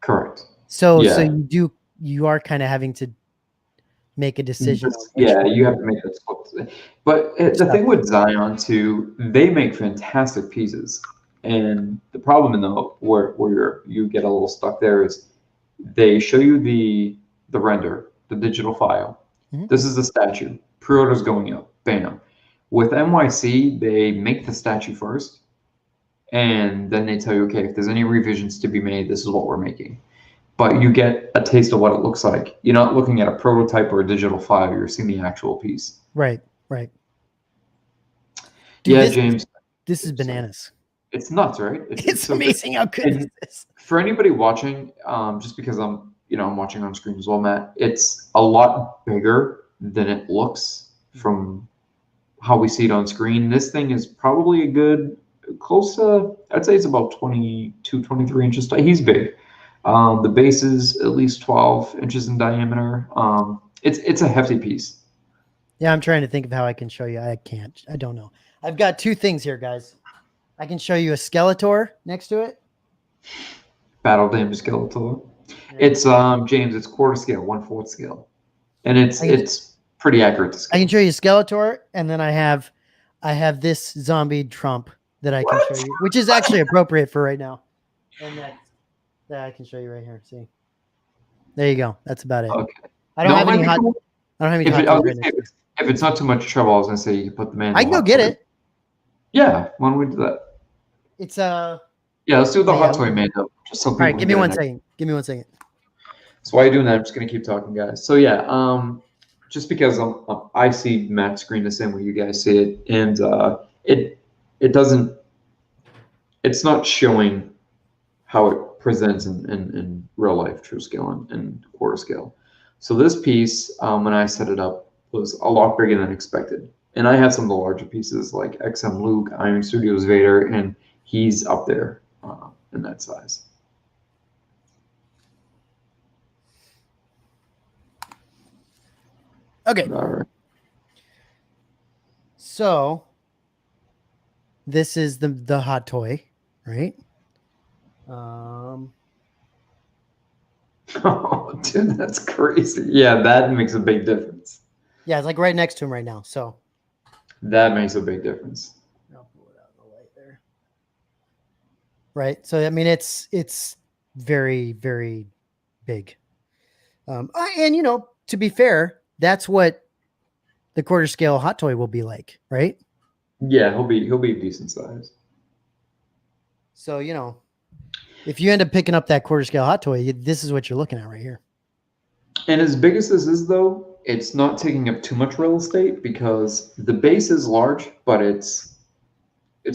Correct. So you are kind of having to make a decision. You have to make that split. But the thing with Zion too, they make fantastic pieces, and the problem where you get a little stuck there is they show you the render, the digital file. Mm-hmm. This is the statue. Pre-order's going up. Bam. With MYC, they make the statue first, and then they tell you, okay, if there's any revisions to be made, this is what we're making. But you get a taste of what it looks like. You're not looking at a prototype or a digital file. You're seeing the actual piece. Right. Dude, James. This is bananas. It's nuts, right? It's amazing how good it is. For anybody watching, just because I'm watching on screen as well, Matt, it's a lot bigger than it looks from how we see it on screen. This thing is probably a good, close to, I'd say it's about 22, 23 inches. He's big. The base is at least 12 inches in diameter. It's a hefty piece. Yeah, I'm trying to think of how I can show you. I can't. I don't know. I've got two things here, guys. I can show you a Skeletor next to it. Battle damage Skeletor. Yeah. It's James. It's quarter scale, 1/4 scale, and it's pretty accurate to scale. I can show you Skeletor, and then I have this zombie Trump that I can show you, which is actually appropriate for right now, and that I can show you right here. See, there you go. That's about it. Okay. I don't have any hot. I don't have any hot toys right now. If it's not too much trouble, I was gonna say you can put the man. I can go get it. Yeah, why don't we do that? It's Yeah, let's do the hot toy man up. Just so all right, give me 1 second. Give me 1 second. So while you're doing that, I'm just gonna keep talking, guys. So yeah, just because I see Matt's screen the same way you guys see it, and it doesn't. It's not showing how it presents in real life, true scale and quarter scale. So this piece, when I set it up, was a lot bigger than expected. And I had some of the larger pieces like XM Luke, Iron Studios Vader, and he's up there in that size. Okay. All right. So this is the hot toy, right? Oh, dude, that's crazy. Yeah, that makes a big difference. Yeah, it's like right next to him right now. So That makes a big difference. I'll pull it out in the light there. Right. So I mean, it's very, very big. And to be fair, that's what the quarter scale hot toy will be like, right? Yeah, he'll be decent size. So if you end up picking up that quarter scale hot toy, this is what you're looking at right here. And as big as this is, though, it's not taking up too much real estate because the base is large, but it's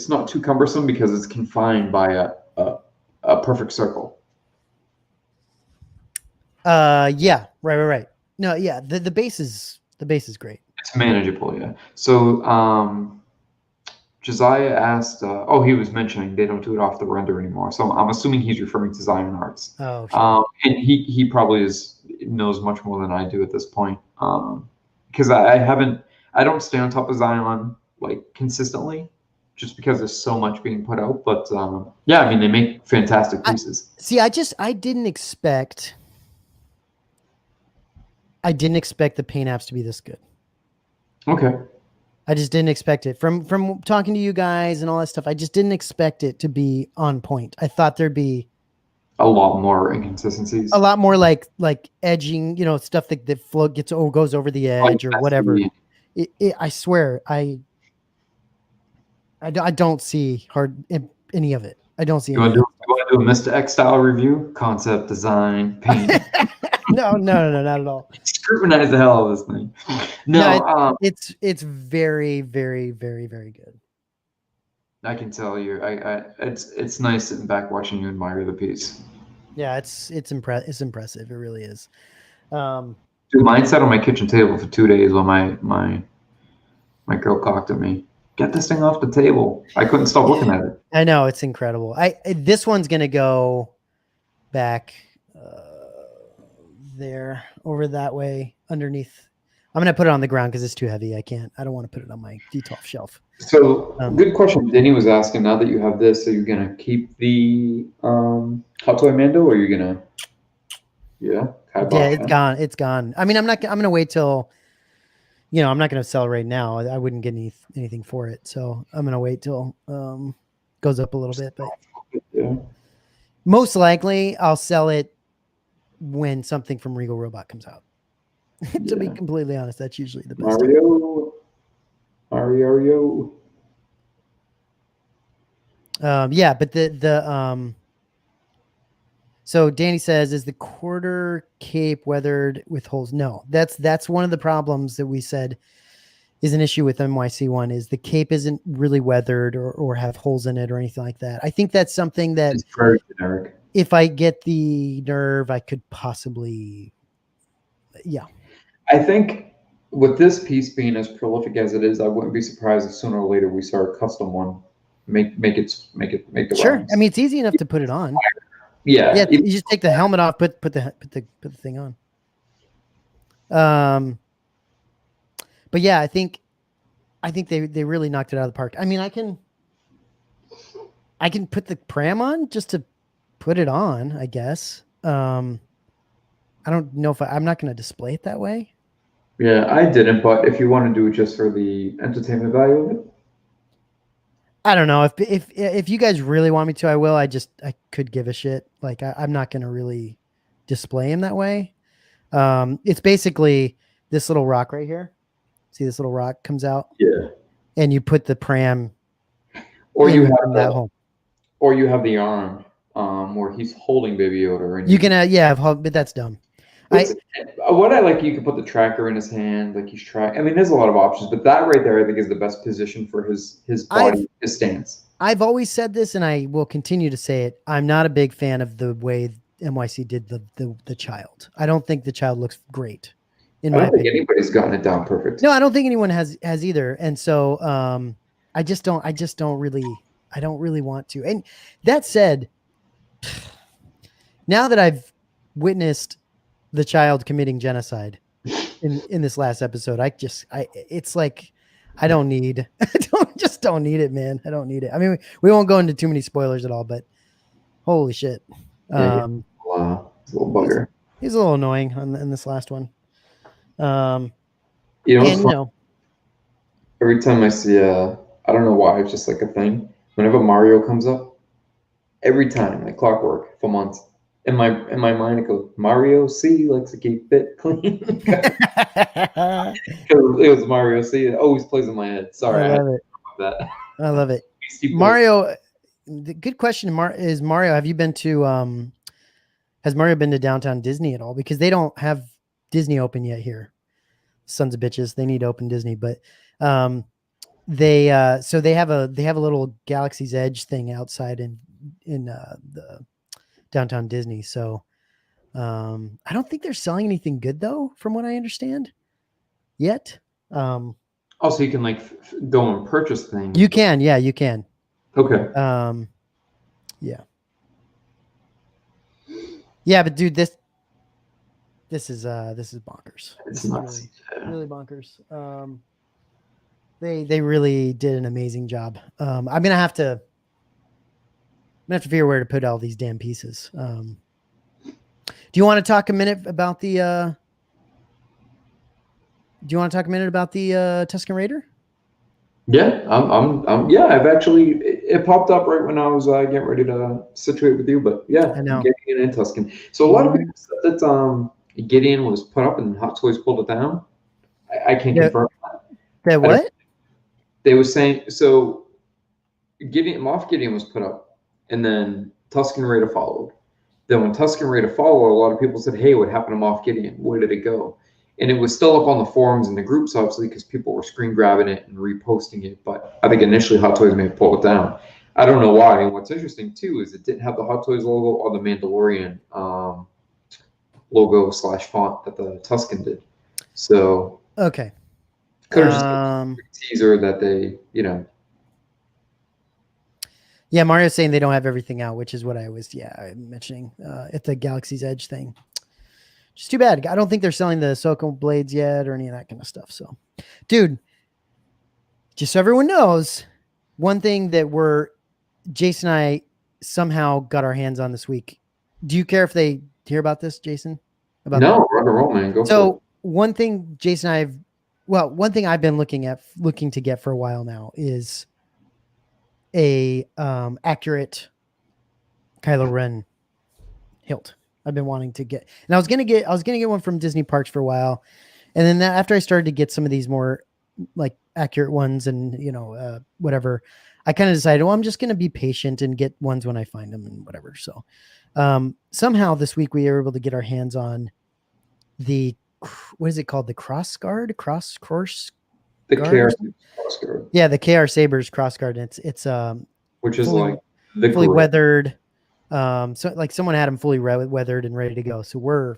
not too cumbersome because it's confined by a perfect circle. Yeah, right. No, yeah, the base is great. It's manageable, yeah. So Josiah asked, he was mentioning they don't do it off the render anymore. So I'm assuming he's referring to Zion Arts. Oh, sure. And he probably knows much more than I do at this point. Because I don't stay on top of Zion like consistently, just because there's so much being put out. But yeah, I mean they make fantastic pieces. I didn't expect the paint apps to be this good. Okay. I just didn't expect it from talking to you guys and all that stuff. I just didn't expect it to be on point. I thought there'd be a lot more inconsistencies, a lot more like edging, stuff that float goes over the edge or whatever. I swear, I don't see any of it. I don't see. You want to do a Mr. X style review? Concept, design, paint. No, not at all. Scrutinize the hell out of this thing. No, it's very, very, very, very good. I can tell you, it's nice sitting back watching you admire the piece. Yeah, it's impressive. It really is. Dude, mine sat on my kitchen table for 2 days while my girl cocked at me. Get this thing off the table. I couldn't stop looking at it. I know, it's incredible. This one's gonna go back there, over that way, underneath. I'm gonna put it on the ground because it's too heavy. I don't want to put it on my D12 shelf. So good question. Denny was asking, now that you have this, are you gonna keep the Hot Toy Mando, or are you gonna it's gone. I mean, I'm gonna wait till I'm not gonna sell right now. I wouldn't get anything for it, so I'm gonna wait till goes up a little bit, but most likely I'll sell it when something from Regal Robot comes out. To be completely honest, that's usually the best. Mario. But so Danny says, is the quarter cape weathered with holes? No, that's one of the problems that we said is an issue with MYC one, is the cape isn't really weathered or have holes in it or anything like that. I think that's something that it's very generic. If I get the nerve, I could possibly, I think with this piece being as prolific as it is, I wouldn't be surprised if sooner or later we saw a custom one make it. Sure, rounds. I mean it's easy enough to put it on. Yeah. You just take the helmet off, put the thing on. But yeah, I think they really knocked it out of the park. I mean, I can put the pram on just to put it on, I guess. I don't know if I'm not going to display it that way. Yeah, I didn't, but if you want to do it just for the entertainment value of it, I don't know if you guys really want me to, I will. I could give a shit. Like I'm not going to really display him that way. It's basically this little rock right here. See, this little rock comes out. Yeah. And you put the pram. Or you have that home. Or you have the arm where he's holding Baby Yoda. And you can, but that's dumb. What I like, you can put the tracker in his hand, like he's trying. I mean, there's a lot of options, but that right there, I think, is the best position for his body, his stance. I've always said this, and I will continue to say it. I'm not a big fan of the way MYC did the child. I don't think the child looks great. I don't think anybody's gotten it down perfect. No, I don't think anyone has either. And so I don't really want to. And that said, now that I've witnessed the child committing genocide in this last episode, it's like I don't need need it, man. I don't need it. I mean, we won't go into too many spoilers at all, but holy shit. Wow, it's a little bugger. He's a little annoying in this last one. You know, And, you know, every time I see I don't know why, it's just like a thing. Whenever Mario comes up, every time, like clockwork for months, in my mind it goes, Mario C likes to keep it clean. Because it was Mario C. It always plays in my head. Sorry, I love it. that. I love it. Mario, the good question is Mario, have you been to has Mario been to Downtown Disney at all? Because they don't have Disney open yet here. Sons of bitches. They need to open Disney, but they have a little Galaxy's Edge thing outside in the Downtown Disney. So I don't think they're selling anything good though, from what I understand yet. Also, you can like go and purchase things. You can, yeah, you can. Okay. Yeah. Yeah, but dude, this is bonkers. It's This is nuts. really bonkers. They really did an amazing job. I'm gonna have to figure where to put all these damn pieces. Do you want to talk a minute about the Tusken Raider? Yeah, yeah, I've actually, it popped up right when I was getting ready to situate with you, but yeah, I know. Gideon and Tusken. So a lot of people said that Gideon was put up and Hot Toys pulled it down. I can't confirm that. That what? They were saying, so Moff Gideon was put up, and then Tusken Raider followed. Then when Tusken Raider followed, a lot of people said, hey, what happened to Moff Gideon? Where did it go? And it was still up on the forums and the groups, obviously, because people were screen grabbing it and reposting it. But I think initially Hot Toys may have pulled it down. I don't know why. And what's interesting, too, is it didn't have the Hot Toys logo or the Mandalorian logo / font that the Tusken did. So, okay. could have just been a teaser that they, Yeah, Mario's saying they don't have everything out, which is what I was mentioning at the Galaxy's Edge thing. Just too bad. I don't think they're selling the Ahsoka blades yet or any of that kind of stuff. So, dude, just so everyone knows, one thing that Jason and I somehow got our hands on this week. Do you care if they hear about this, Jason? No, rock and roll, man. Go for it. One thing one thing I've been looking to get for a while now is a accurate Kylo Ren hilt. I've been wanting to get, and I was gonna get one from Disney Parks for a while, and then after I started to get some of these more like accurate ones, and whatever, I kind of decided, well, I'm just gonna be patient and get ones when I find them and whatever. So somehow this week we were able to get our hands on the, what is it called? The cross guard. The KR cross guard. Yeah, the KR Sabers cross guard. It's which is fully, like the fully weathered. So like someone had them fully weathered and ready to go. So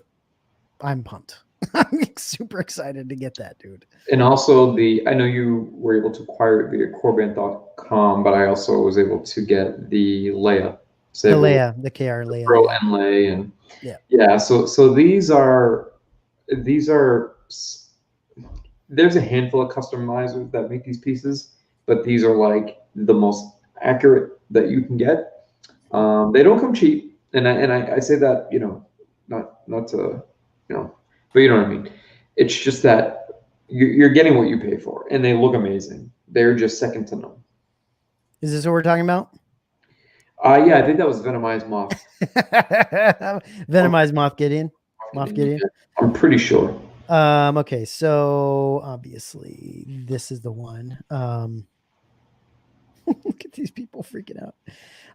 I'm pumped. I'm super excited to get that, dude. And also I know you were able to acquire it via Corband.com, but I also was able to get the Leia. The KR Leia. Pro and Leia, and yeah. So these are there's a handful of customizers that make these pieces, but these are like the most accurate that you can get. They don't come cheap, and I say that, not to, but you know what I mean. It's just that you're getting what you pay for, and they look amazing. They're just second to none. Is this what we're talking about? Yeah, I think that was Venomized Moth. Venomized Moff Gideon. Moff Gideon. I'm pretty sure. Okay, so obviously this is the one. Look at these people freaking out.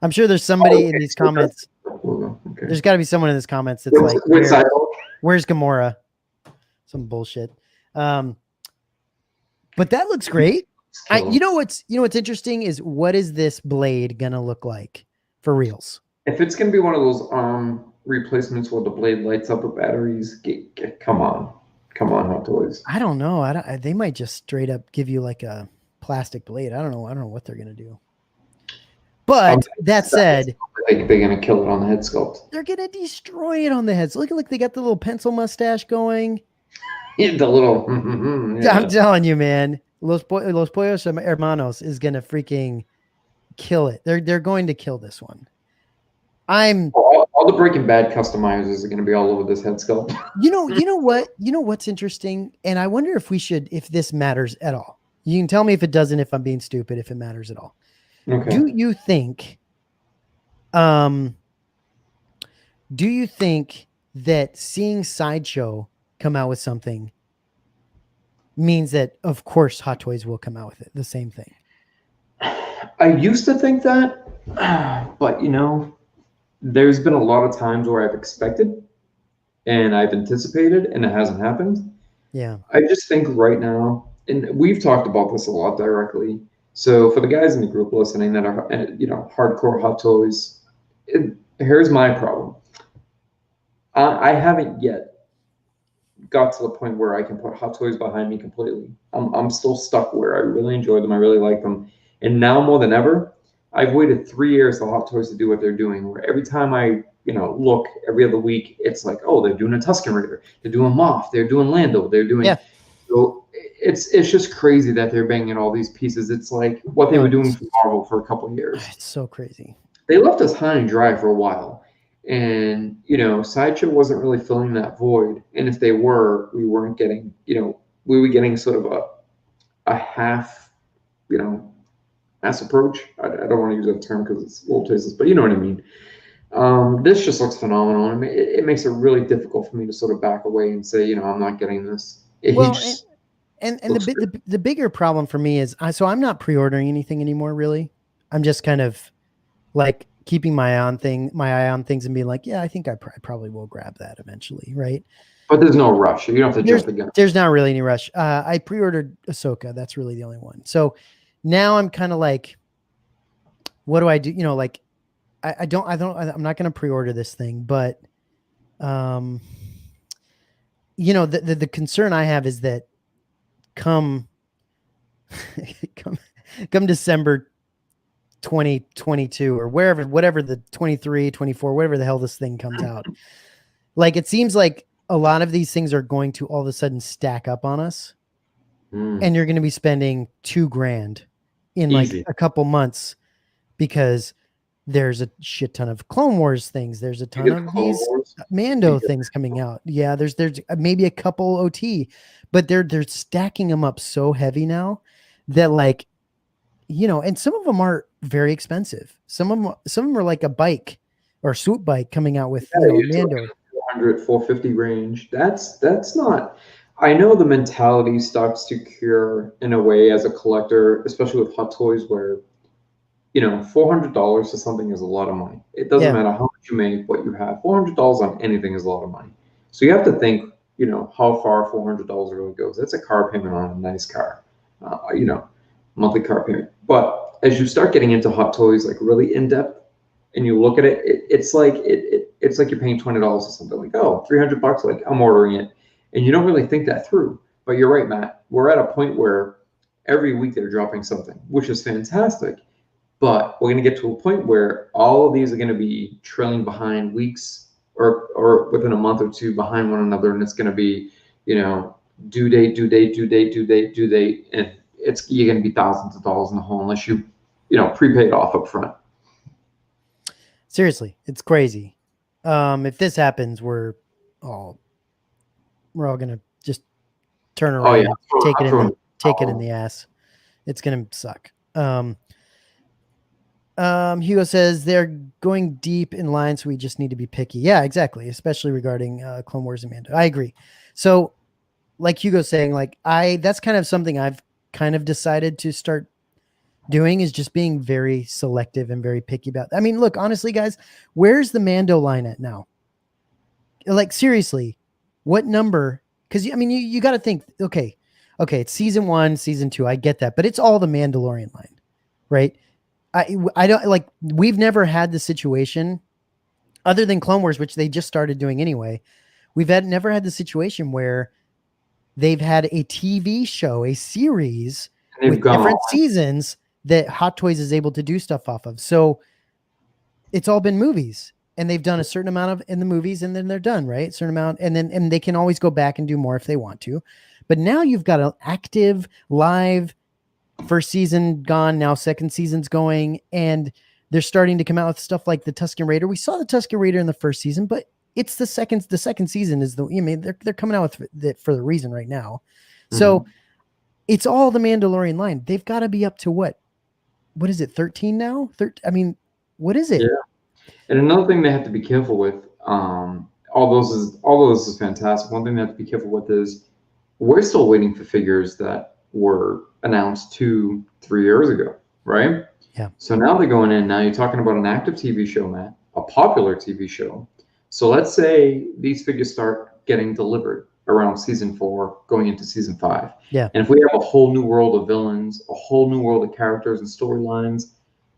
I'm sure there's somebody in these comments. Okay. There's got to be someone in these comments that's like, where's Gamora? Some bullshit. But that looks great. You know what's interesting is, what is this blade gonna look like for reals? If it's gonna be one of those replacements where the blade lights up with batteries, come on, Hot Toys. I don't know. They might just straight up give you like a plastic blade. I don't know what they're gonna do. But that said, they're gonna kill it on the head sculpt. They're gonna destroy it on the heads. Look, they got the little pencil mustache going. Yeah, the little. Yeah. I'm telling you, man. Los Pollos Hermanos is gonna freaking kill it. They're going to kill this one. All all the Breaking Bad customizers are going to be all over this head sculpt. You know what's interesting, and I wonder if this matters at all. You can tell me if it doesn't, if I'm being stupid, if it matters at all. Okay. Do you think that seeing Sideshow come out with something means that, of course, Hot Toys will come out with it, the same thing? I used to think that, but there's been a lot of times where I've expected and I've anticipated and it hasn't happened. Yeah. I just think right now, and we've talked about this a lot directly. So for the guys in the group listening that are, hardcore Hot Toys, here's my problem. I haven't yet got to the point where I can put Hot Toys behind me completely. I'm still stuck where I really enjoy them. I really like them. And now more than ever, I've waited 3 years for Hot Toys to do what they're doing, where every time I, look every other week, it's like, oh, they're doing a Tusken Raider. They're doing Moff. They're doing Lando. They're doing... Yeah. So it's just crazy that they're banging all these pieces. It's like what they were doing for Marvel for a couple of years. It's so crazy. They left us high and dry for a while. And, Sideshow wasn't really filling that void. And if they were, we weren't getting, we were getting sort of a half, ass approach. I don't want to use that term because it's a little tasteless, but you know what I mean. This just looks phenomenal. I mean, it makes it really difficult for me to sort of back away and say, I'm not getting this. The bigger problem for me is, I'm not pre-ordering anything anymore, really. I'm just kind of like keeping my eye on things and being like, yeah, I think I probably will grab that eventually, right? But there's no rush. You don't have to jump the gun. There's not really any rush. I pre-ordered Ahsoka. That's really the only one. So now I'm kind of like, what do I do? I'm not going to pre-order this thing, but the concern I have is that come December 2022 or whatever the 23, 24, whatever the hell this thing comes out. Like, it seems like a lot of these things are going to all of a sudden stack up on us. And you're going to be spending $2,000 in like a couple months because there's a shit ton of Clone Wars things. There's a ton of these Mando things coming out. Yeah, there's maybe a couple OT, but they're stacking them up so heavy now that, like, and some of them are very expensive. Some of them are like a bike or a swoop bike coming out with Mando. 400, 450 range. That's not. I know the mentality starts to cure in a way as a collector, especially with Hot Toys, where $400 for something is a lot of money. It doesn't matter how much you make, what you have. $400 on anything is a lot of money. So you have to think, how far $400 really goes. That's a car payment on a nice car, monthly car payment. But as you start getting into Hot Toys, like really in depth, and you look at it, it's like you're paying $20 or something. Like, oh, $300, like I'm ordering it, and you don't really think that through. But you're right, Matt. We're at a point where every week they're dropping something, which is fantastic. But we're going to get to a point where all of these are going to be trailing behind weeks or within a month or two behind one another. And it's going to be, due date, and you're going to be thousands of dollars in the hole unless you prepay it off up front. Seriously, it's crazy. If this happens, we're all going to just turn around, and take it in the ass. It's going to suck. Hugo says they're going deep in line, so we just need to be picky. Yeah, exactly. Especially regarding Clone Wars and Mando. I agree. So, like Hugo's saying, that's kind of something I've kind of decided to start doing, is just being very selective and very picky about. I mean, look, honestly, guys, where's the Mando line at now? Like, seriously, what number? Because you got to think. Okay, it's season 1, season 2. I get that, but it's all the Mandalorian line, right? I don't like. We've never had the situation, other than Clone Wars, which they just started doing anyway. Never had the situation where they've had a TV show, a series with different seasons that Hot Toys is able to do stuff off of. So it's all been movies, and they've done a certain amount in the movies, and then they're done, right? Certain amount, and they can always go back and do more if they want to. But now you've got an active live. First season gone, now second season's going, and They're starting to come out with stuff like the Tusken Raider. We saw the Tusken Raider in the first season, but it's the second season is they're coming out with it for the reason right now. So it's all the Mandalorian line. They've got to be up to what is it? 13 now? What is it? Yeah. And another thing they have to be careful with, all those is fantastic. One thing they have to be careful with is we're still waiting for figures that were announced 2-3 years ago, right? Yeah. So now they're going in. Now you're talking about an active TV show, Matt, a popular TV show. So let's say these figures start getting delivered around season 4, going into season 5. Yeah. And if we have a whole new world of villains, a whole new world of characters and storylines,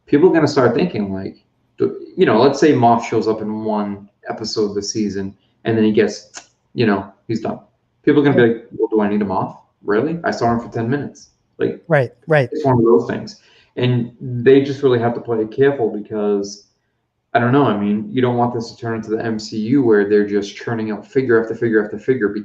people are going to start thinking like, let's say Moff shows up in one episode of the season and then he gets, he's done. People are going to be like, well, do I need him off? Really? I saw him for 10 minutes. Like, right. It's one of those things. And they just really have to play it careful because, I don't know, I mean, you don't want this to turn into the MCU where they're just churning out figure after figure after figure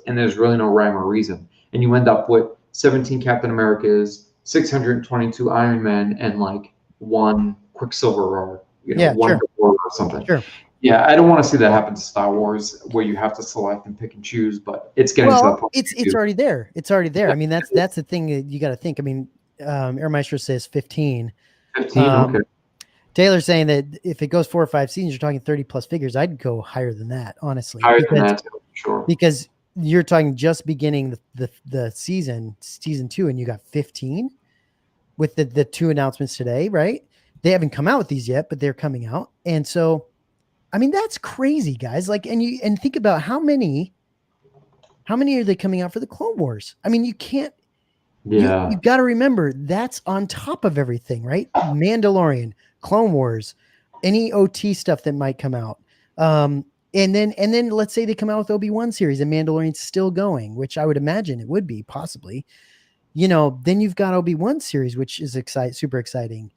and there's really no rhyme or reason. And you end up with 17 Captain Americas, 622 Iron Men, and like one Quicksilver or, one or something. Sure. Yeah, I don't want to see that happen to Star Wars where you have to select and pick and choose, but it's getting to that point. It's already there. It's already there. I mean, that's the thing that you got to think. I mean, Air Maestro says 15. 15, okay. Taylor's saying that if it goes 4 or 5 seasons, you're talking 30 plus figures. I'd go higher than that, honestly. Higher than that, sure. Because you're talking just beginning the season 2, and you got 15 with the 2 announcements today, right? They haven't come out with these yet, but they're coming out. And so, I mean, that's crazy, guys. Like, and think about how many are they coming out for the Clone Wars? I mean, you can't. Yeah. You got to remember that's on top of everything, right? Mandalorian, Clone Wars, any OT stuff that might come out. And then let's say they come out with Obi-Wan series and Mandalorian's still going, which I would imagine it would be possibly. Then you've got Obi-Wan series, which is super exciting.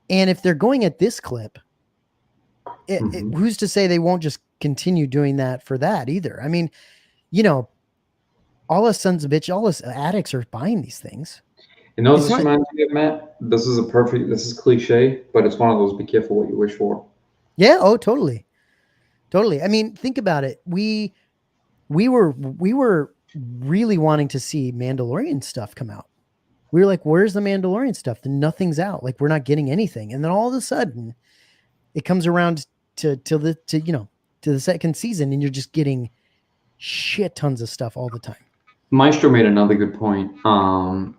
And if they're going at this clip, who's to say they won't just continue doing that for that either? I mean, all us sons of bitch, all us addicts are buying these things. And those just remind me of, Matt, this is cliche, but it's one of those be careful what you wish for. Yeah. Oh, totally. Totally. I mean, think about it. We were really wanting to see Mandalorian stuff come out. We were like, where's the Mandalorian stuff? Then nothing's out. Like, we're not getting anything. And then all of a sudden it comes around to the second season and you're just getting shit tons of stuff all the time. Maestro made another good point. All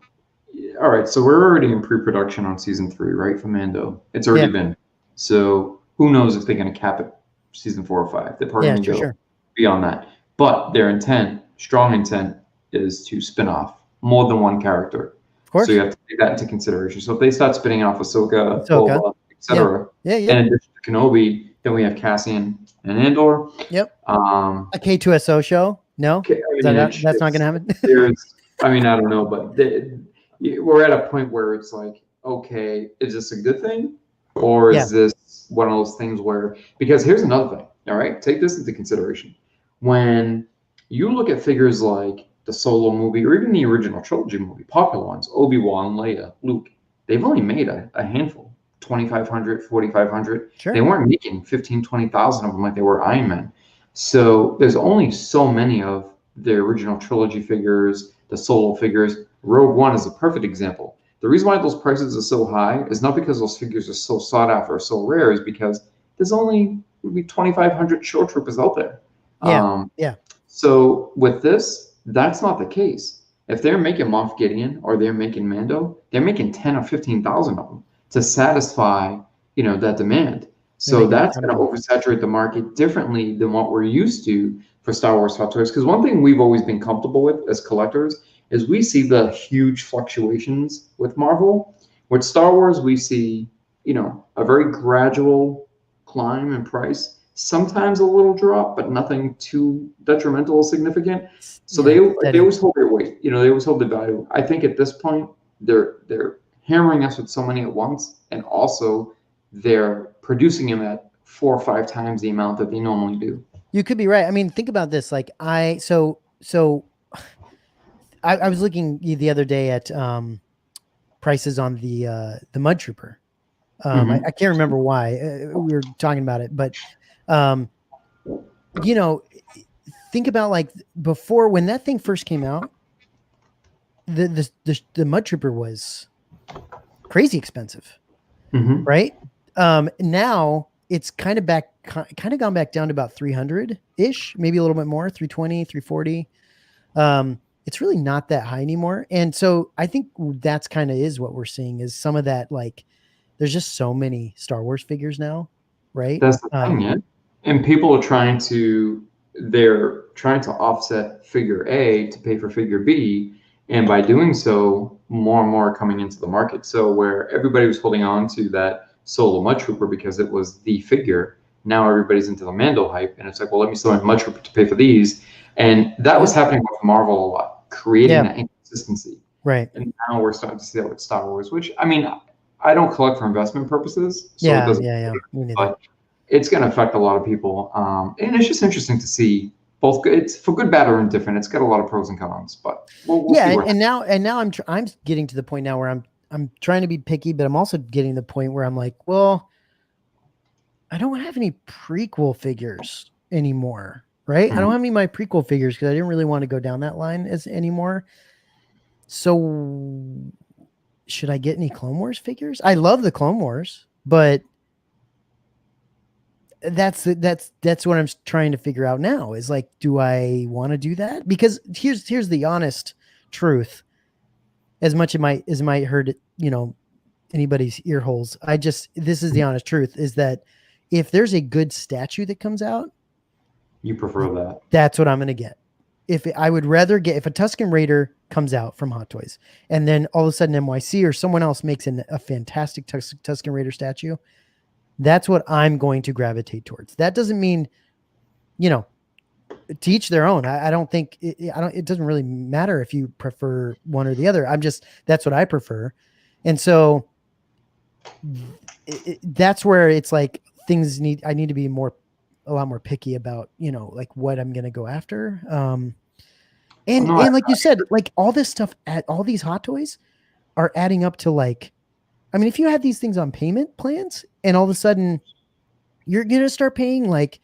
right, so we're already in pre-production on season 3, right? For Mando, it's already been. So who knows if they're going to cap it season 4 or 5? They're probably going to go beyond that. But their intent, strong intent, is to spin off more than one character. Of course. So you have to take that into consideration. So if they start spinning off Ahsoka, Boba, etc., in addition to Kenobi, then we have Cassian and Andor. Yep. A K2SO show? No, that's not going to happen. I don't know, but we're at a point where it's like, okay, is this a good thing, or is this one of those things where? Because here's another thing. All right, take this into consideration. When you look at figures like the Solo movie or even the original trilogy movie, popular ones, Obi-Wan, Leia, Luke, they've only made a handful, 2,500, 4,500. Sure. They weren't making 15, 20,000 of them like they were Iron Man. So there's only so many of the original trilogy figures, the Solo figures. Rogue One is a perfect example. The reason why those prices are so high is not because those figures are so sought after or so rare, is because there's only maybe 2,500 shore troopers out there. So with this, that's not the case. If they're making Moff Gideon or they're making Mando, they're making 10 or 15,000 of them to satisfy, that demand. So that's going to oversaturate the market differently than what we're used to for Star Wars Hot Toys. Because one thing we've always been comfortable with as collectors is we see the huge fluctuations with Marvel. With Star Wars, we see, a very gradual climb in price. Sometimes a little drop, but nothing too detrimental or significant. So they always hold their weight. They always hold their value. I think at this point, they're hammering us with so many at once, and also they're producing them at 4 or 5 times the amount that they normally do. You could be right. I mean, think about this. Like I was looking the other day at prices on the Mud Trooper, I can't remember why we were talking about it, but you know, think about like before when that thing first came out, the Mud Trooper was crazy expensive, right? Now it's kind of gone back down to about 300 ish, maybe a little bit more, 320, 340. It's really not that high anymore. And so I think that's kind of is what we're seeing is some of that, like there's just so many Star Wars figures now, right? That's the thing, yeah. And people are they're trying to offset figure A to pay for figure B. And by doing so, more and more are coming into the market. So where everybody was holding on to that Solo Mud Trooper because it was the figure, now everybody's into the Mando hype. And it's like, well, let me sell in Mud Trooper to pay for these. And that was happening with Marvel a lot, creating that inconsistency. Right. And now we're starting to see that with Star Wars, which, I mean, I don't collect for investment purposes. So it doesn't but it's going to affect a lot of people. And it's just interesting to see both. It's for good, bad, or indifferent. It's got a lot of pros and cons, but we'll see and now I'm getting to the point now where I'm trying to be picky, but I'm also getting to the point where I'm like, well, I don't have any prequel figures anymore, right? I don't have any of my prequel figures because I didn't really want to go down that line anymore. So should I get any Clone Wars figures? I love the Clone Wars, but that's what I'm trying to figure out now is like, do I want to do that? Because here's the honest truth. As much as it might hurt, anybody's ear holes. This is the honest truth is that if there's a good statue that comes out, you prefer that. That's what I'm going to get. If a Tusken Raider comes out from Hot Toys and then all of a sudden MYC or someone else makes a fantastic Tusken Raider statue, that's what I'm going to gravitate towards. That doesn't mean, to each their own. I don't think it doesn't really matter if you prefer one or the other. That's what I prefer. And so that's where it's like I need to be a lot more picky about, like what I'm going to go after. And like you said, like all this stuff all these Hot Toys are adding up to like, I mean, if you have these things on payment plans and all of a sudden you're going to start paying like,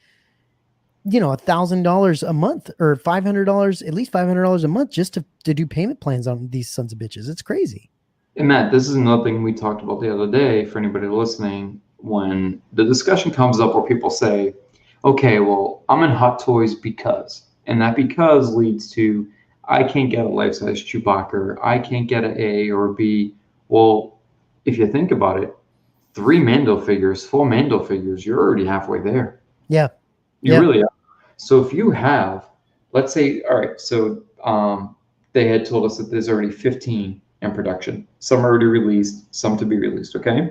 $1,000 a month or $500, at least $500 a month just to do payment plans on these sons of bitches. It's crazy. And Matt, this is another thing we talked about the other day for anybody listening, when the discussion comes up where people say, okay, well, I'm in Hot Toys because, and that because leads to, I can't get a life-size Chewbacca, I can't get an A or a B. Well, if you think about it, 4 Mando figures, you're already halfway there. Yeah. You really are. So if you have, let's say, all right, so they had told us that there's already 15 in production. Some are already released, some to be released, okay?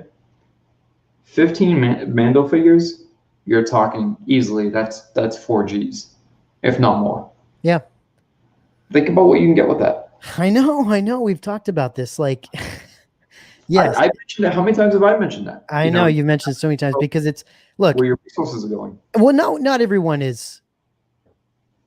15 Mando figures, you're talking easily, that's 4 Gs, if not more. Yeah. Think about what you can get with that. I know. We've talked about this. Like, yes. I mentioned it. How many times have I mentioned that? I know you've mentioned it so many times because it's, look. Where your resources are going. Well, no, not everyone is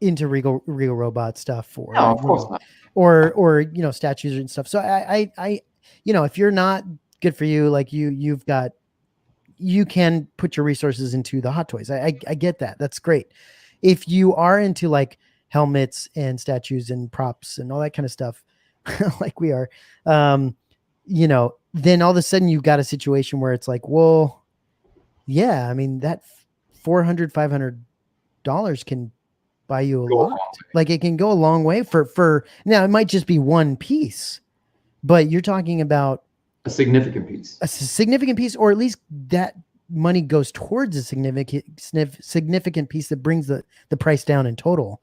into Regal Robot stuff or, no, of course not. Or statues and stuff. So I if you're not, good for you, like you can put your resources into the Hot Toys. I get that. That's great. If you are into like helmets and statues and props and all that kind of stuff, like we are, then all of a sudden you've got a situation where it's like, well, yeah, I mean that $400, $500 can buy you a lot. Like it can go a long way for now. It might just be one piece, but you're talking about a significant piece, or at least that money goes towards a significant piece that brings the price down in total.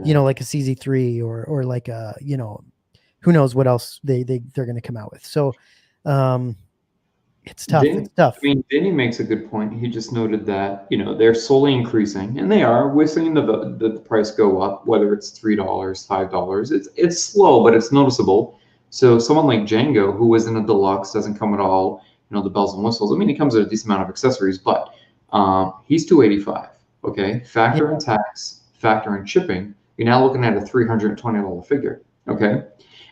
Yeah. Like a CZ3 or like a, who knows what else they're going to come out with. So, it's tough. It's tough. I mean, Danny makes a good point. He just noted that, they're slowly increasing, and they are. We're seeing the price go up, whether it's $3, $5. It's slow, but it's noticeable. So someone like Django, who isn't a deluxe, doesn't come at all, the bells and whistles. I mean, he comes with a decent amount of accessories, but he's $285. Okay, factor in tax, factor in shipping. You're now looking at a $320 figure. Okay,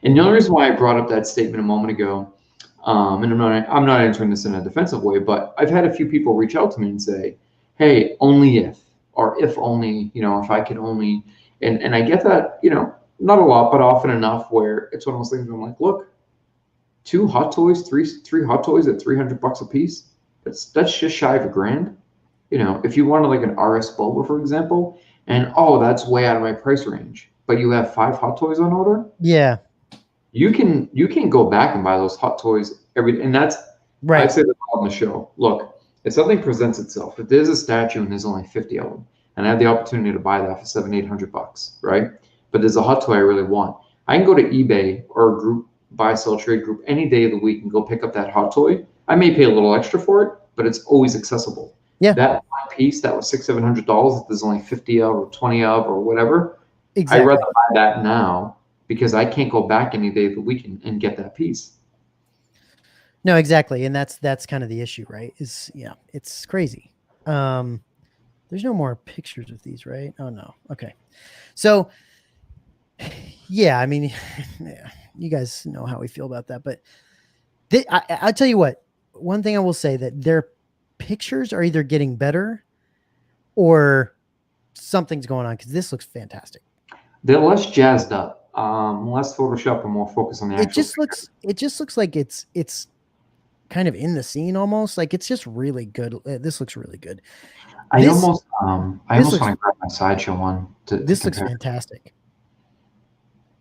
and the only reason why I brought up that statement a moment ago, And I'm not answering this in a defensive way, but I've had a few people reach out to me and say, "Hey, only if, or if only, if I could only," and I get that, not a lot, but often enough where it's one of those things where I'm like, look, three hot toys at $300 a piece. That's just shy of $1,000. If you wanted like an RS Bulba, for example, and that's way out of my price range, but you have 5 hot toys on order. Yeah. You can go back and buy those hot toys and that's right. I say that on the show. Look, if something presents itself, if there's a statue and there's only 50 of them, and I have the opportunity to buy that for $700-800, right? But there's a hot toy I really want. I can go to eBay or a group buy, sell, trade group any day of the week and go pick up that hot toy. I may pay a little extra for it, but it's always accessible. Yeah. That piece that was $600-700, if there's only 50 of or 20 of or whatever, Exactly. I'd rather buy that now because I can't go back any day of the week and get that piece. No, exactly. And that's kind of the issue, right? It's crazy. There's no more pictures of these, right? Oh no. Okay. So yeah, I mean, yeah, you guys know how we feel about that, but I'll tell you what, one thing I will say that their pictures are either getting better or something's going on, because this looks fantastic. They're less jazzed up, less Photoshop and more focused on the actual. It just looks like it's kind of in the scene almost. Like it's just really good. This looks really good. I almost want to grab my Sideshow one. This looks fantastic.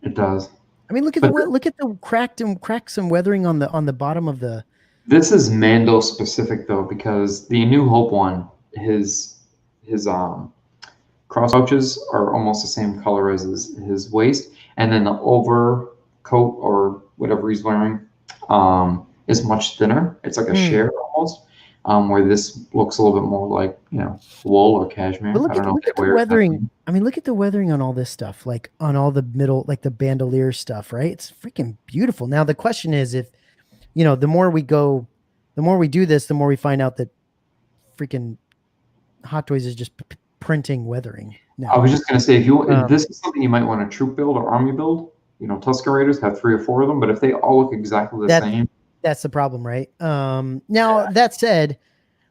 It does. I mean, look at the cracks and weathering on the bottom of the. This is Mando specific though, because the New Hope one, his cross pouches are almost the same color as his waist, and then the overcoat or whatever he's wearing is much thinner. It's like a share almost, where this looks a little bit more like wool or cashmere. But look at the weathering. I mean, look at the weathering on all this stuff, like on all the middle, like the bandolier stuff, right? It's freaking beautiful. Now the question is, if the more we do this, the more we find out that freaking Hot Toys is just printing weathering. Now. I was just gonna say, if this is something you might want to troop build or army build, Tusken Raiders have 3 or 4 of them, but if they all look exactly the same, that's the problem, right? Now that said,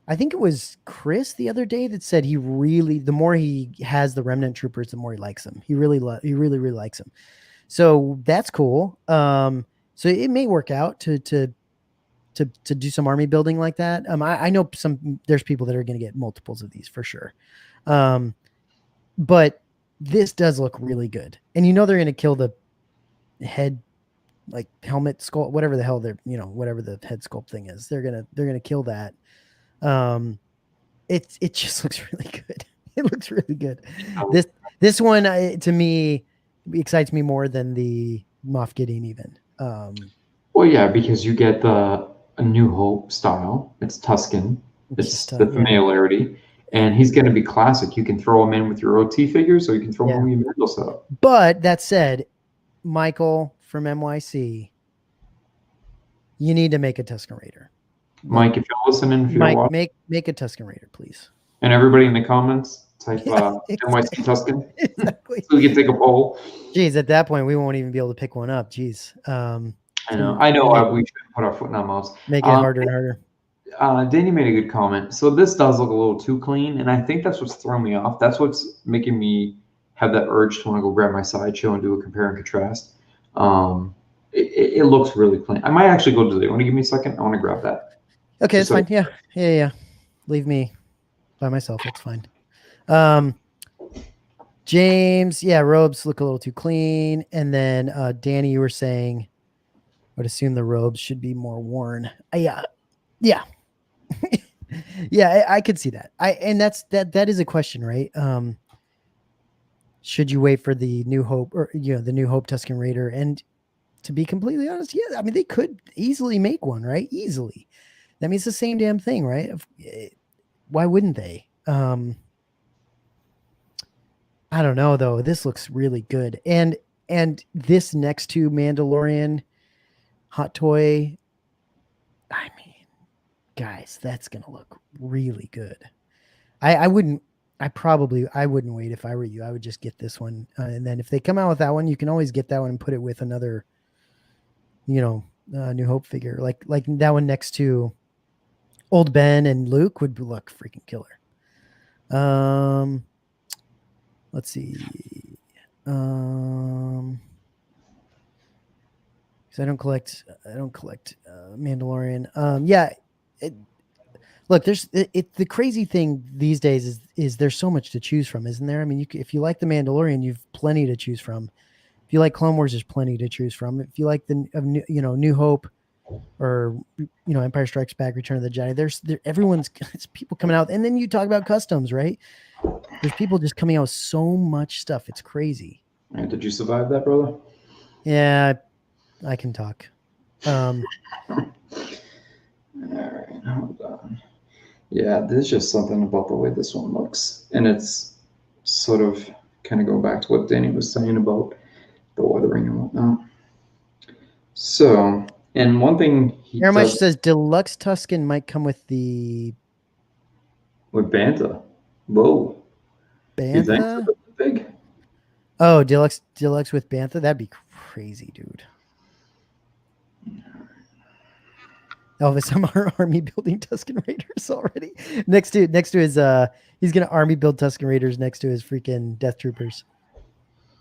I think it was Chris the other day that said the more he has the Remnant Troopers, the more he likes them. He really likes them. So that's cool. So it may work out to do some army building like that. I know there's people that are going to get multiples of these for sure. But this does look really good. And they're going to kill the head, like helmet sculpt, whatever the hell whatever the head sculpt thing is. They're going to kill that. It just looks really good. It looks really good. This one to me excites me more than the Moff Gideon even. Well, yeah, because you get a New Hope style. It's Tusken. It's the familiarity. And he's going to be classic. You can throw him in with your OT figures, or you can throw him in your Mando setup. But that said, Michael from MYC, you need to make a Tusken Raider. Mike, if you're listening, make a Tusken Raider, please. And everybody in the comments, type MYC Tusken. Exactly. So we can take a poll. Jeez, at that point, we won't even be able to pick one up. Jeez. I know. We should put our foot in our mouths. Make it harder and harder. Danny made a good comment. So this does look a little too clean, and I think that's what's throwing me off. That's what's making me have that urge to want to go grab my Sideshow and do a compare and contrast. It looks really clean. I might actually go do that. You want to give me a second? I want to grab that. Okay, that's fine. Yeah. Leave me by myself. That's fine. James, robes look a little too clean. And then Danny, you were saying, I would assume the robes should be more worn. Yeah. Yeah, I could see that. That is a question, right? Should you wait for the New Hope or the New Hope Tusken Raider? And to be completely honest, I mean they could easily make one, right? Easily. That means the same damn thing, right? Why wouldn't they? I don't know though. This looks really good, and this next to Mandalorian hot toy, I mean. Guys, that's gonna look really good. I wouldn't wait if I were you. I would just get this one, and then if they come out with that one, you can always get that one and put it with another, New Hope figure, like that one next to Old Ben and Luke would look freaking killer. Let's see. Because I don't collect Mandalorian. Yeah. Look, the crazy thing these days is there's so much to choose from, isn't there? I mean, if you like the Mandalorian, you've plenty to choose from. If you like Clone Wars, there's plenty to choose from. If you like New Hope, or Empire Strikes Back, Return of the Jedi, there's people coming out, and then you talk about customs, right? There's people just coming out with so much stuff. It's crazy. And did you survive that, brother? Yeah, I can talk. All right, hold on. Yeah, there's just something about the way this one looks, and it's sort of kind of go back to what Danny was saying about the weathering and whatnot. So, and one thing Airmish says Deluxe Tusken might come with the Bantha. Whoa, Bantha? You think so? Big? Oh, Deluxe with Bantha? That'd be crazy, dude. Elvis, I'm army building Tusken Raiders already. Next to his he's gonna army build Tusken Raiders next to his freaking Death Troopers.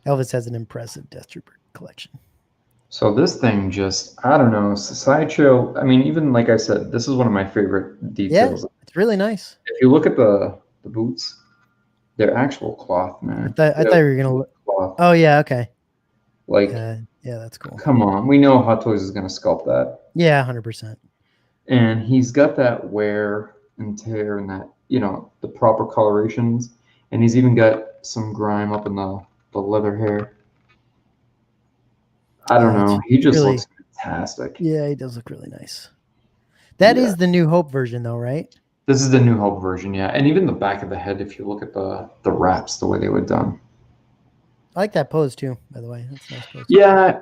Elvis has an impressive Death Trooper collection. So this thing just, I don't know, Sideshow. I mean, even like I said, this is one of my favorite details. Yeah, it's really nice. If you look at the boots, they're actual cloth, man. I thought you were gonna look. Cloth. Oh yeah, okay. Like, yeah, that's cool. Come on, we know Hot Toys is gonna sculpt that. Yeah, 100%. And he's got that wear and tear and that, the proper colorations, and he's even got some grime up in the leather hair. I don't know. He just looks fantastic. Yeah, he does look really nice. That is the New Hope version, though, right? This is the New Hope version, yeah. And even the back of the head, if you look at the wraps, the way they were done. I like that pose too, by the way. That's a nice pose. Yeah,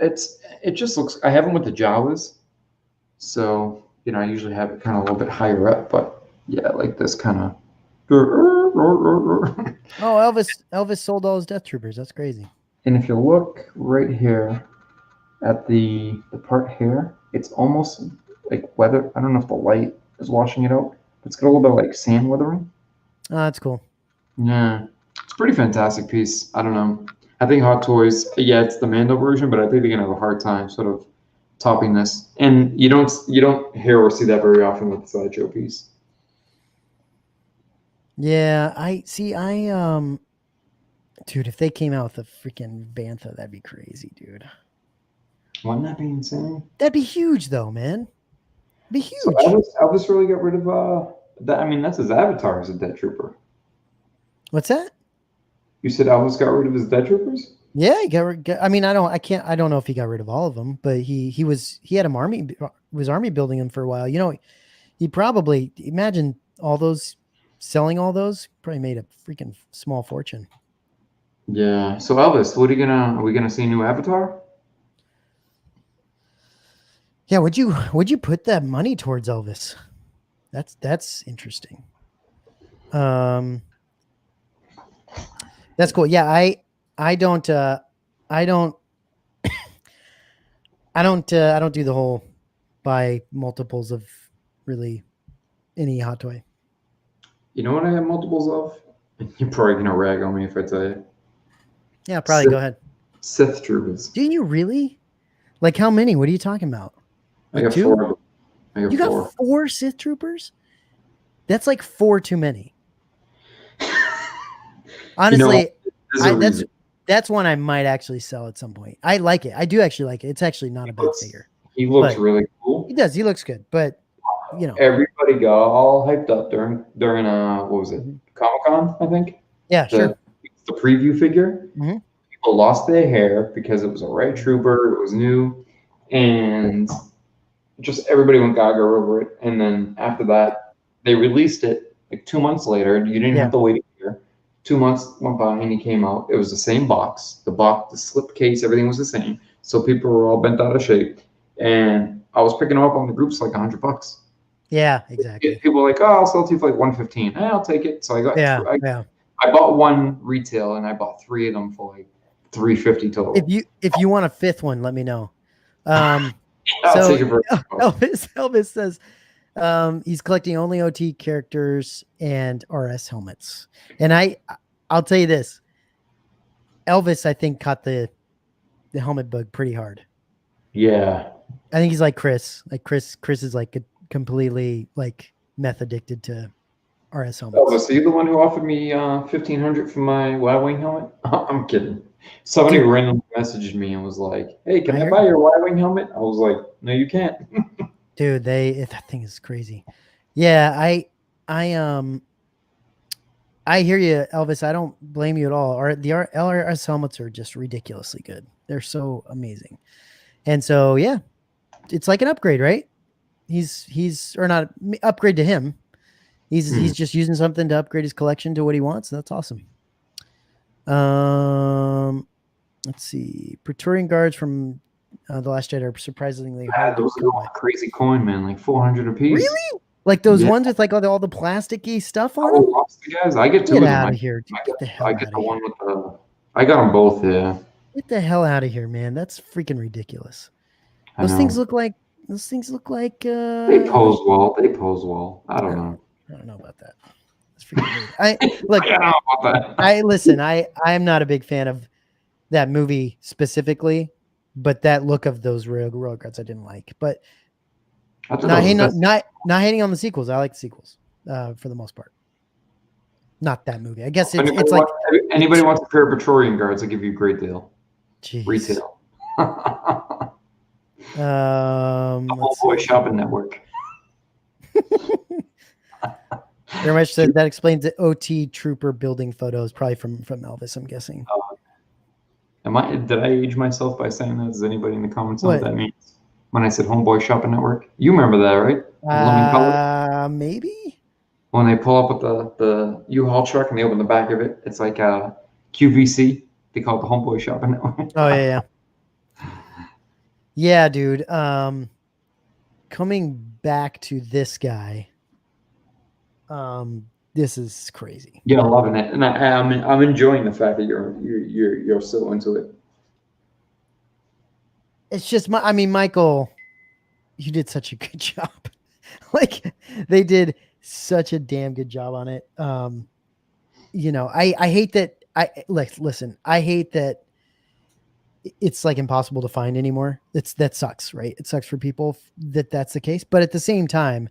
it just looks. I have them with the Jawas, so I usually have it kind of a little bit higher up, but yeah, like this kind of. Oh, Elvis sold all his Death Troopers. That's crazy. And if you look right here at the part here, it's almost like weather. I don't know if the light is washing it out. It's got a little bit of like sand weathering. Oh, that's cool. Yeah, it's a pretty fantastic piece. I don't know. I think Hot Toys, yeah, it's the Mando version, but I think they're gonna have a hard time sort of topping this. And you don't hear or see that very often with the Sideshow piece. Yeah, dude, if they came out with a freaking Bantha, that'd be crazy, dude. Wouldn't that be insane? That'd be huge, though, man. It'd be huge. So Elvis really got rid of that. I mean, that's his avatar as a Death Trooper. What's that? You said Elvis got rid of his Death Troopers? Yeah, he got. I mean, I don't know if he got rid of all of them, but he had was army building them for a while. He probably, imagine all those, selling all those, probably made a freaking small fortune. Yeah. So Elvis, are we gonna see a new avatar? Yeah, would you put that money towards Elvis? That's interesting. That's cool. Yeah, I don't do the whole buy multiples of really any Hot Toy. You know what I have multiples of? You're probably gonna rag on me if I tell you. Yeah, probably. Go ahead. Sith Troopers. Do you really? Like how many? What are you talking about? I got 4. You got 4 Sith Troopers? That's like 4 too many. Honestly, that's one I might actually sell at some point. I like it. I do actually like it. It's actually not a bad figure. He looks really cool. He does. He looks good, but everybody got all hyped up during what was it? Comic-Con, I think. Yeah, sure. The preview figure. Mm-hmm. People lost their hair because it was a red trooper. It was new, and just everybody went gaga over it. And then after that, they released it like 2 months later. You didn't have to wait a year. 2 months went by and he came out. It was the same box. The slip case, everything was the same. So people were all bent out of shape. And I was picking them up on the groups like $100. Yeah, exactly. People were like, "Oh, I'll sell it to you for like $115." Hey, I'll take it. So I got I bought 1 retail and I bought 3 of them for like $350 total. If you want a 5th one, let me know. I'll So take it for Elvis says he's collecting only OT characters and RS helmets. And I'll tell you this, Elvis, I think, caught the helmet bug pretty hard. Yeah. I think he's like Chris. Like Chris is like completely like meth addicted to RS helmets. Oh, was he the one who offered me $1,500 for my Y-wing helmet? I'm kidding. Somebody randomly messaged me and was like, "Hey, can I buy your Y-wing helmet?" I was like, "No, you can't." Dude, that thing is crazy. Yeah, I hear you, Elvis. I don't blame you at all. The LRS helmets are just ridiculously good. They're so amazing. And so, yeah, it's like an upgrade, right? He's or not upgrade to him. He's just using something to upgrade his collection to what he wants. That's awesome. Let's see. Praetorian guards from The Last Jedi are surprisingly hard. Those are all crazy coin, man. Like 400 a piece. Really? Like those ones with like all the plasticky stuff on them? Guys, I get two of them. Get out of here. Dude. Get the hell out of here. One with the. I got them both. Yeah. Get the hell out of here, man. That's freaking ridiculous. Those things look like. They pose well. I don't know. I don't know about that. That's freaking weird. I don't know about that. Listen. I'm not a big fan of that movie specifically, but that look of those railguards I didn't like. But not hating on the sequels. I like the sequels for the most part. Not that movie. I guess it's like anybody wants a pair of Praetorian guards, I'll give you a great deal. Jeez. Retail. Homeboy Shopping Network. Very much said that explains the OT trooper building photos, probably from Elvis, I'm guessing. Did I age myself by saying that? Does anybody in the comments know what that means? When I said Homeboy Shopping Network, you remember that, right? Maybe. When they pull up with the U-Haul truck and they open the back of it, it's like a QVC. They call it the Homeboy Shopping Network. Oh yeah. Yeah, dude. Coming back to this guy. This is crazy. Yeah, I'm loving it, and I'm enjoying the fact that you're so into it. It's just Michael, you did such a good job. Like they did such a damn good job on it. I hate that. Listen, I hate that it's like impossible to find anymore. That sucks, right? It sucks for people that's the case, but at the same time,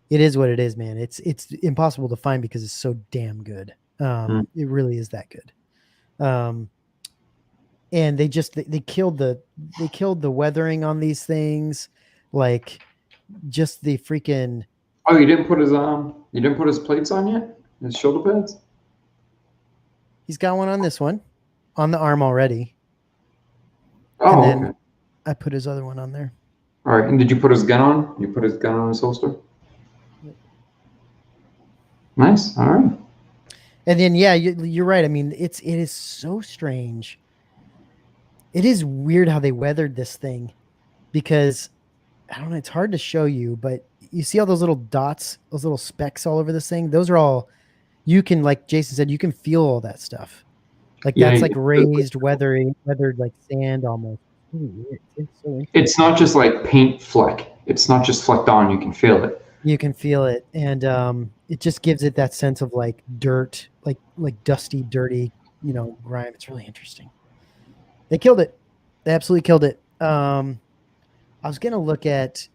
it is what it is, man. It's impossible to find because it's so damn good. It really is that good. And they killed the weathering on these things, like just the freaking. Oh, you didn't put his plates on yet? His shoulder pads? He's got one on this one, on the arm already. Oh, and then okay. I put his other one on there. All right, and did you put his gun on? You put his gun on his holster? Nice. All right. And then, yeah, you're right. I mean, it is so strange. It is weird how they weathered this thing, because I don't know. It's hard to show you, but you see all those little dots, those little specks all over this thing. Those are all, you can, like Jason said, you can feel all that stuff. Like that's like raised, weathered like sand almost. It's not just like paint fleck. It's not just flecked on. You can feel it. You can feel it, and it just gives it that sense of like dirt, like dusty, dirty, grime. It's really interesting. They killed it. They absolutely killed it. I was gonna look at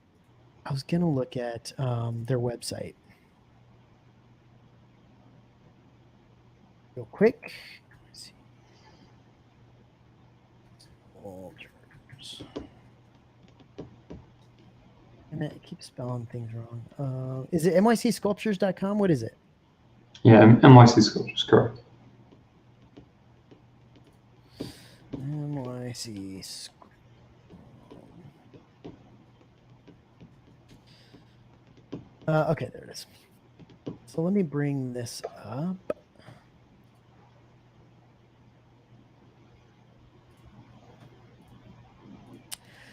their website real quick. Let's see. Soldiers. And it keeps spelling things wrong. Is it MYCsculptures.com? What is it? Yeah, MYC Sculptures, correct. MYC. Okay, there it is. So let me bring this up.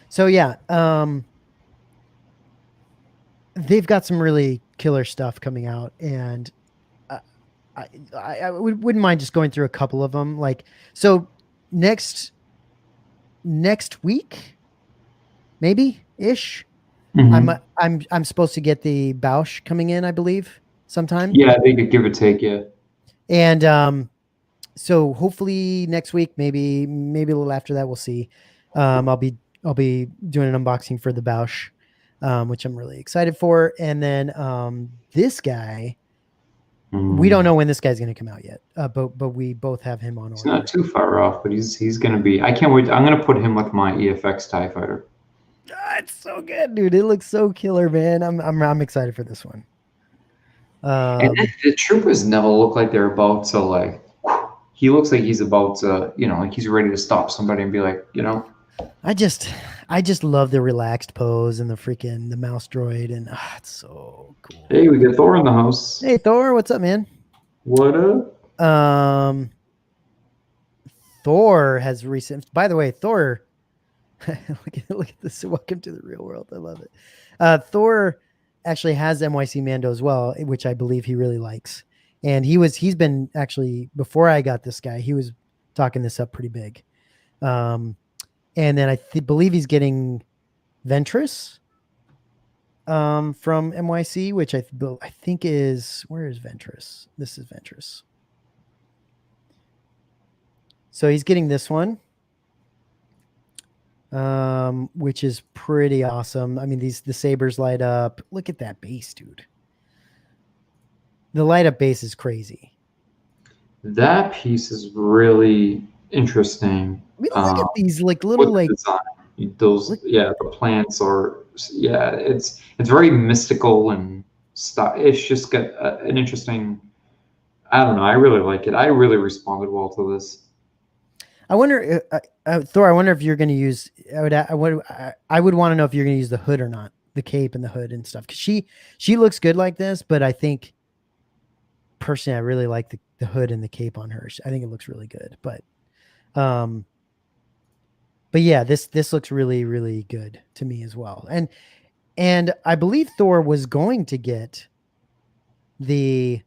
So yeah, they've got some really killer stuff coming out, and I wouldn't mind just going through a couple of them. Like, so next week, maybe ish. Mhm. I'm supposed to get the Bausch coming in, I believe, sometime. Yeah, they could give or take. Yeah. And so hopefully next week, maybe a little after that, we'll see. I'll be doing an unboxing for the Bausch, which I'm really excited for. And then this guy, we don't know when this guy's going to come out yet, but we both have him on He's order. not too far off, but he's gonna be. I can't wait. I'm gonna put him with my EFX TIE Fighter. It's so good, dude. It looks so killer, man. I'm excited for this one. And the troopers never look like they're about to like. He looks like he's about to, like he's ready to stop somebody and be like, I just love the relaxed pose and the mouse droid, and it's so cool. Hey, we got Thor in the house. Hey Thor, what's up, man? What up? Thor has recent. By the way, Thor. look at this. Welcome to the real world. I love it. Thor actually has MYC Mando as well, which I believe he really likes. And he's been actually, before I got this guy, he was talking this up pretty big. And then I believe he's getting Ventress from MYC, which I think is, where is Ventress? This is Ventress. So he's getting this one, which is pretty awesome. I mean, the sabers light up. Look at that base, dude. The light up base is crazy. That piece is really interesting. I mean, look at these like little like design. Those the plants are it's very mystical and stuff. It's just got an interesting. I don't know. I really like it. I really responded well to this. I wonder, Thor. I wonder if you're going to use. I would want to know if you're going to use the hood or not, the cape and the hood and stuff. Because she looks good like this, but I think personally, I really like the hood and the cape on her. I think it looks really good. But yeah, this looks really, really good to me as well. And I believe Thor was going to get the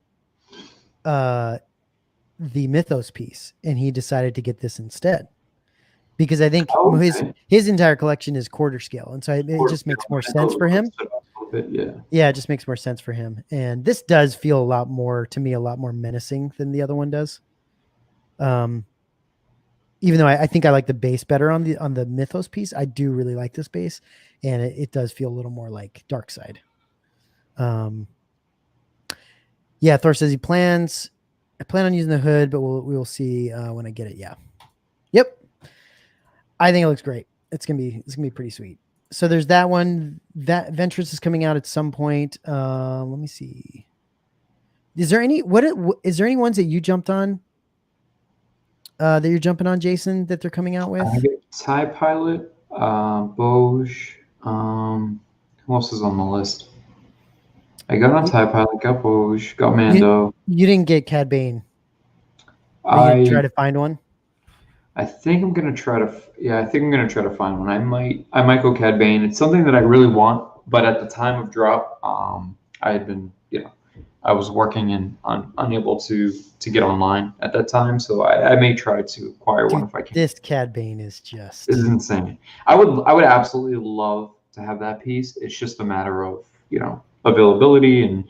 Mythos piece, and he decided to get this instead because I think his entire collection is quarter scale, and so it just makes more sense for him. Yeah, it just makes more sense for him. And this does feel a lot more menacing than the other one does. Even though I think I like the base better on the Mythos piece, I do really like this base, and it does feel a little more like Dark Side. Yeah, Thor says I plan on using the hood, but we will see when I get it. Yeah. Yep. I think it looks great. It's gonna be pretty sweet. So there's that one. That Ventress is coming out at some point. Let me see. Is there any ones that you jumped on? That you're jumping on, Jason, that they're coming out with? TIE Pilot, Boge. Who else is on the list? I got on TIE Pilot, got Boge, got Mando. You didn't get Cad Bane. Are you gonna try to find one? I think I'm gonna try to. I think I'm gonna try to find one. I might go Cad Bane. It's something that I really want, but at the time of drop, I had been, I was working and unable to get online at that time. So I may try to acquire one if I can. This Cad Bane is just. This is insane. I would absolutely love to have that piece. It's just a matter of availability and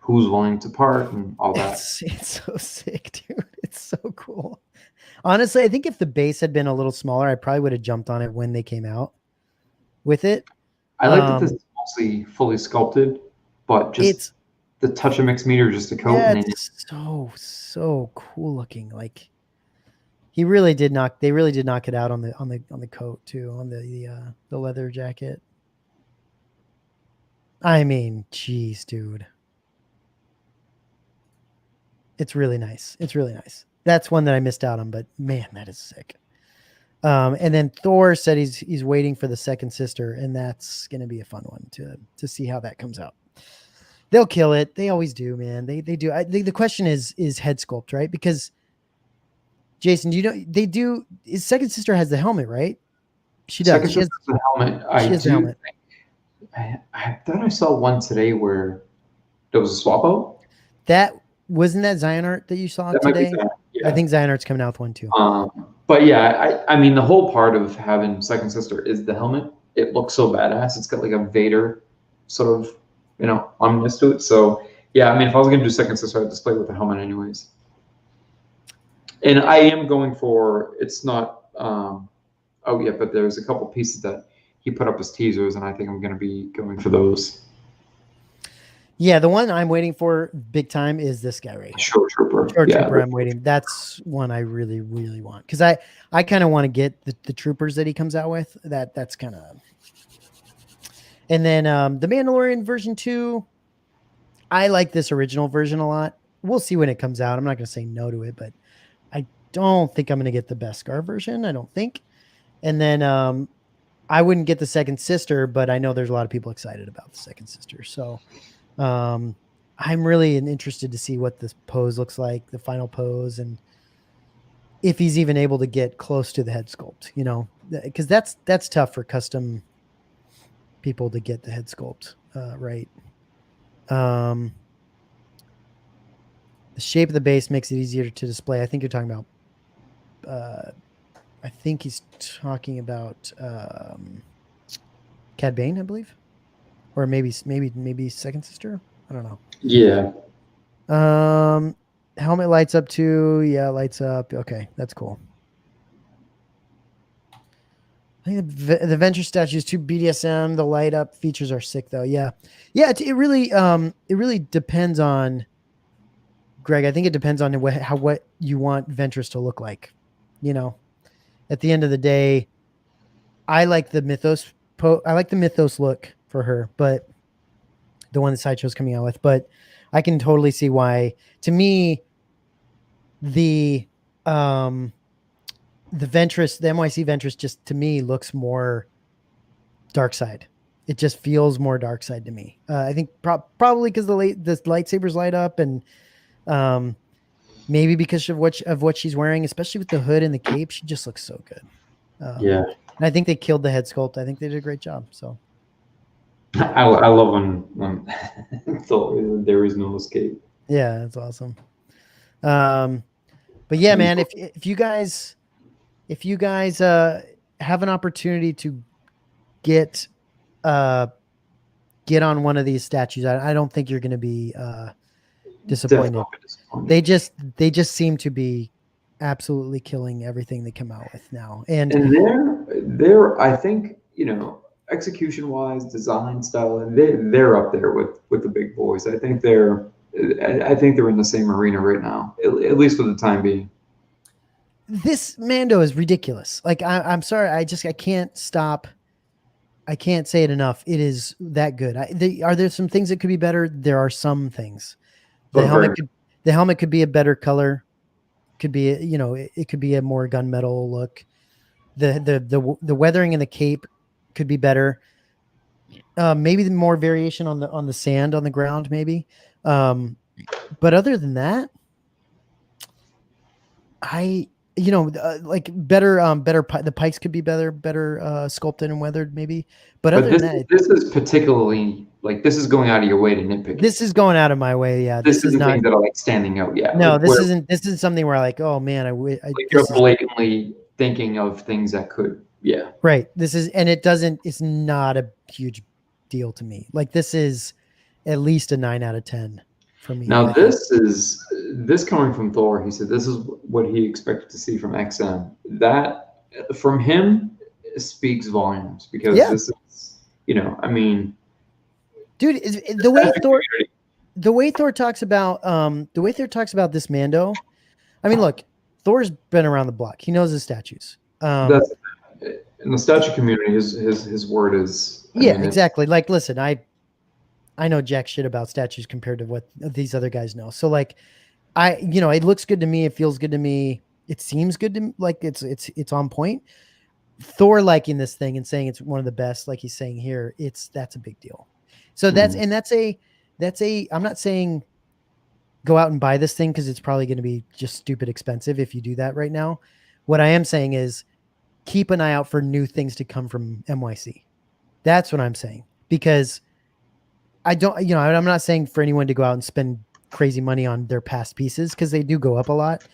who's willing to part and all that. It's so sick, dude. It's so cool. Honestly, I think if the base had been a little smaller, I probably would have jumped on it when they came out with it. I like that this is mostly fully sculpted, but just the touch of mixed meter, just a coat. Yeah, it's so cool looking. Like they really did knock it out on the coat too, on the leather jacket. I mean, geez, dude. It's really nice. That's one that I missed out on, but man, that is sick. And then Thor said he's waiting for the second sister, and that's going to be a fun one to see how that comes out. They'll kill it. They always do, man. They do. The question is head sculpt, right? Because Jason, they do. His second sister has the helmet, right? She does. She has the helmet. She has the helmet. I thought I saw one today where there was a swap out. That wasn't that Zion Art that you saw today? Yeah. I think Zion Art's coming out with one too. But yeah, I mean the whole part of having second sister is the helmet. it looks so badass. It's got like a Vader sort of, ominous to it. So yeah, I mean, if I was going to do second sister, I'd display it with the helmet anyways. And I am going for, it's not, oh yeah, but there's a couple pieces that he put up as teasers, and I think I'm going to be going for those. Yeah, the one I'm waiting for big time is this guy right here. Short Trooper. Trooper, I'm waiting. That's one I really, really want, because I kind of want to get the troopers that he comes out with. That's kind of. And then the Mandalorian version 2, I like this original version a lot. We'll see when it comes out. I'm not going to say no to it, but I don't think I'm going to get the Beskar version. I don't think. And then I wouldn't get the second sister, but I know there's a lot of people excited about the second sister. So I'm really interested to see what this pose looks like, the final pose, and if he's even able to get close to the head sculpt, because that's tough for custom people to get the head sculpt right. The shape of the base makes it easier to display. I think you're talking about I think he's talking about Cad Bane, I believe, or maybe second sister. I don't know. Yeah. Helmet lights up too. Yeah, lights up. Okay, that's cool. I think the Venture statues too BDSM. The light up features are sick though. Yeah. It really depends on Greg. I think it depends on what you want Ventress to look like. At the end of the day, I like the Mythos. I like the Mythos look for her, but the one that Sideshow's coming out with. But I can totally see why. To me, the Ventress, the MYC Ventress, just to me looks more dark side. It just feels more dark side to me. I think probably because the lightsabers light up, and maybe because of what she's wearing, especially with the hood and the cape, she just looks so good. Yeah, and I think they killed the head sculpt. I think they did a great job. So I love when there is no escape. Yeah, that's awesome. But yeah, man, if you guys have an opportunity to get on one of these statues, I don't think you're going to be disappointed. They just seem to be absolutely killing everything they come out with now. And they're I think, execution wise, design style, and they're up there with the big boys. I think they're in the same arena right now, at least for the time being. This Mando is ridiculous. Like I'm sorry, I can't stop. I can't say it enough. It is that good. Are there some things that could be better? There are some things. The helmet could be a better color. Could be, it could be a more gunmetal look. The weathering in the cape could be better. Maybe more variation on the sand on the ground, maybe. But other than that, like better, the pikes could be better sculpted and weathered, maybe. But other than that, this is particularly like, this is going out of your way to nitpick. This is going out of my way. Yeah. This isn't things that are like standing out. Yeah. No, this isn't something where like, oh man, you're blatantly thinking of things that could. Yeah. Right. It's not a huge deal to me. Like, this is at least a 9 out of 10 for me. Now, this coming from Thor, he said this is what he expected to see from XM. That from him speaks volumes, because this is, I mean, dude, the way Thor talks about this Mando. I mean, look, Thor's been around the block. He knows his statues. In the statue community, his word is. I mean, exactly. Like, listen, I know jack shit about statues compared to what these other guys know. So like, it looks good to me. It feels good to me. It seems good to me. Like it's on point. Thor liking this thing and saying it's one of the best, like he's saying here, that's a big deal. So that's I'm not saying go out and buy this thing, because it's probably going to be just stupid expensive if you do that right now. What I am saying is keep an eye out for new things to come from MYC. That's what I'm saying, because I'm not saying for anyone to go out and spend crazy money on their past pieces, because they do go up a lot.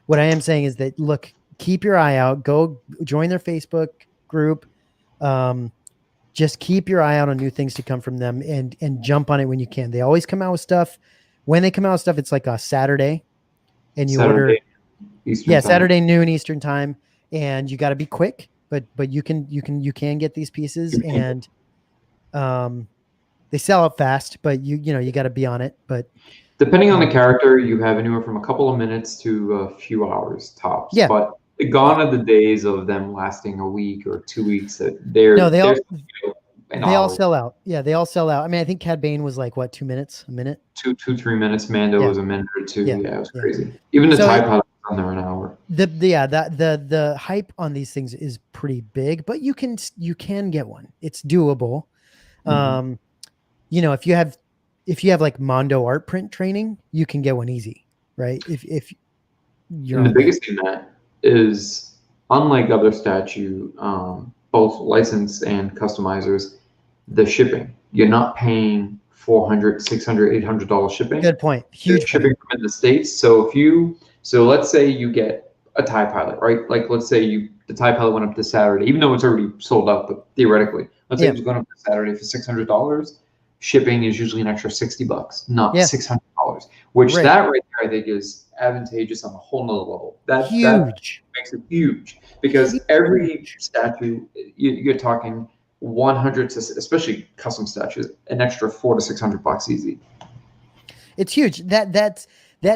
What I am saying is that, look, keep your eye out, go join their Facebook group, just keep your eye out on new things to come from them and jump on it when you can. They always come out with stuff. When they come out with stuff, it's like a Saturday, and you order Eastern time. Saturday noon Eastern time, and you got to be quick. But you can get these pieces, and they sell up fast. But you got to be on it. But depending on the character, you have anywhere from a couple of minutes to a few hours tops. Yeah. But gone are the days of them lasting a week or 2 weeks. They all sell out. Yeah, they all sell out. I mean, I think Cad Bane was like what, 2 minutes, a minute, 3 minutes. Mando was a minute or two. Yeah. Yeah, it was crazy. Even the TIE pilot was on there an hour. The hype on these things is pretty big, but you can get one. It's doable. Mm-hmm. If you have like Mondo art print training, you can get one easy, right? If you're the biggest thing that is, unlike other statue, both licensed and customizers, the shipping. You're not paying $400, $600, $800 shipping. Good point. Huge shipping point. from in the States. So let's say you get a TIE pilot, right? Like let's say the TIE pilot went up this Saturday, even though it's already sold out, but theoretically, let's say it was going up this Saturday for $600. Shipping is usually an extra $60, not $600. Which that right there, I think, is advantageous on a whole nother level. That makes it huge, because every statue you're talking 100 to, especially custom statues, an extra $400 to $600 easy. It's huge. That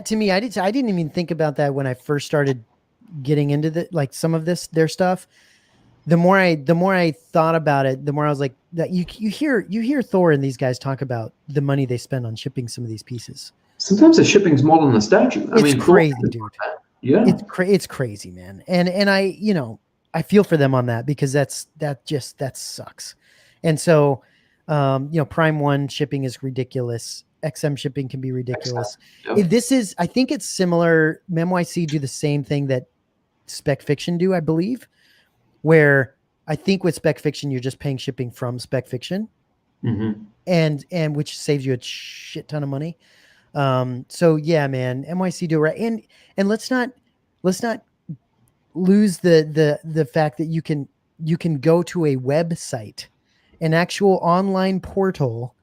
to me, I didn't even think about that when I first started getting into some of their stuff. The more I thought about it, the more I was like, that you hear Thor and these guys talk about the money they spend on shipping some of these pieces. Sometimes the shipping's more than the statue. It's crazy, dude. Yeah, it's crazy, man. And I feel for them on that, because that sucks. And so, Prime 1 shipping is ridiculous. XM shipping can be ridiculous. Yep. I think it's similar. MYC do the same thing that Spec Fiction do, I believe, where I think with Spec Fiction, you're just paying shipping from Spec Fiction, and which saves you a shit ton of money. So yeah, man, MYC do right. And let's not lose the fact that you can go to a website, an actual online portal,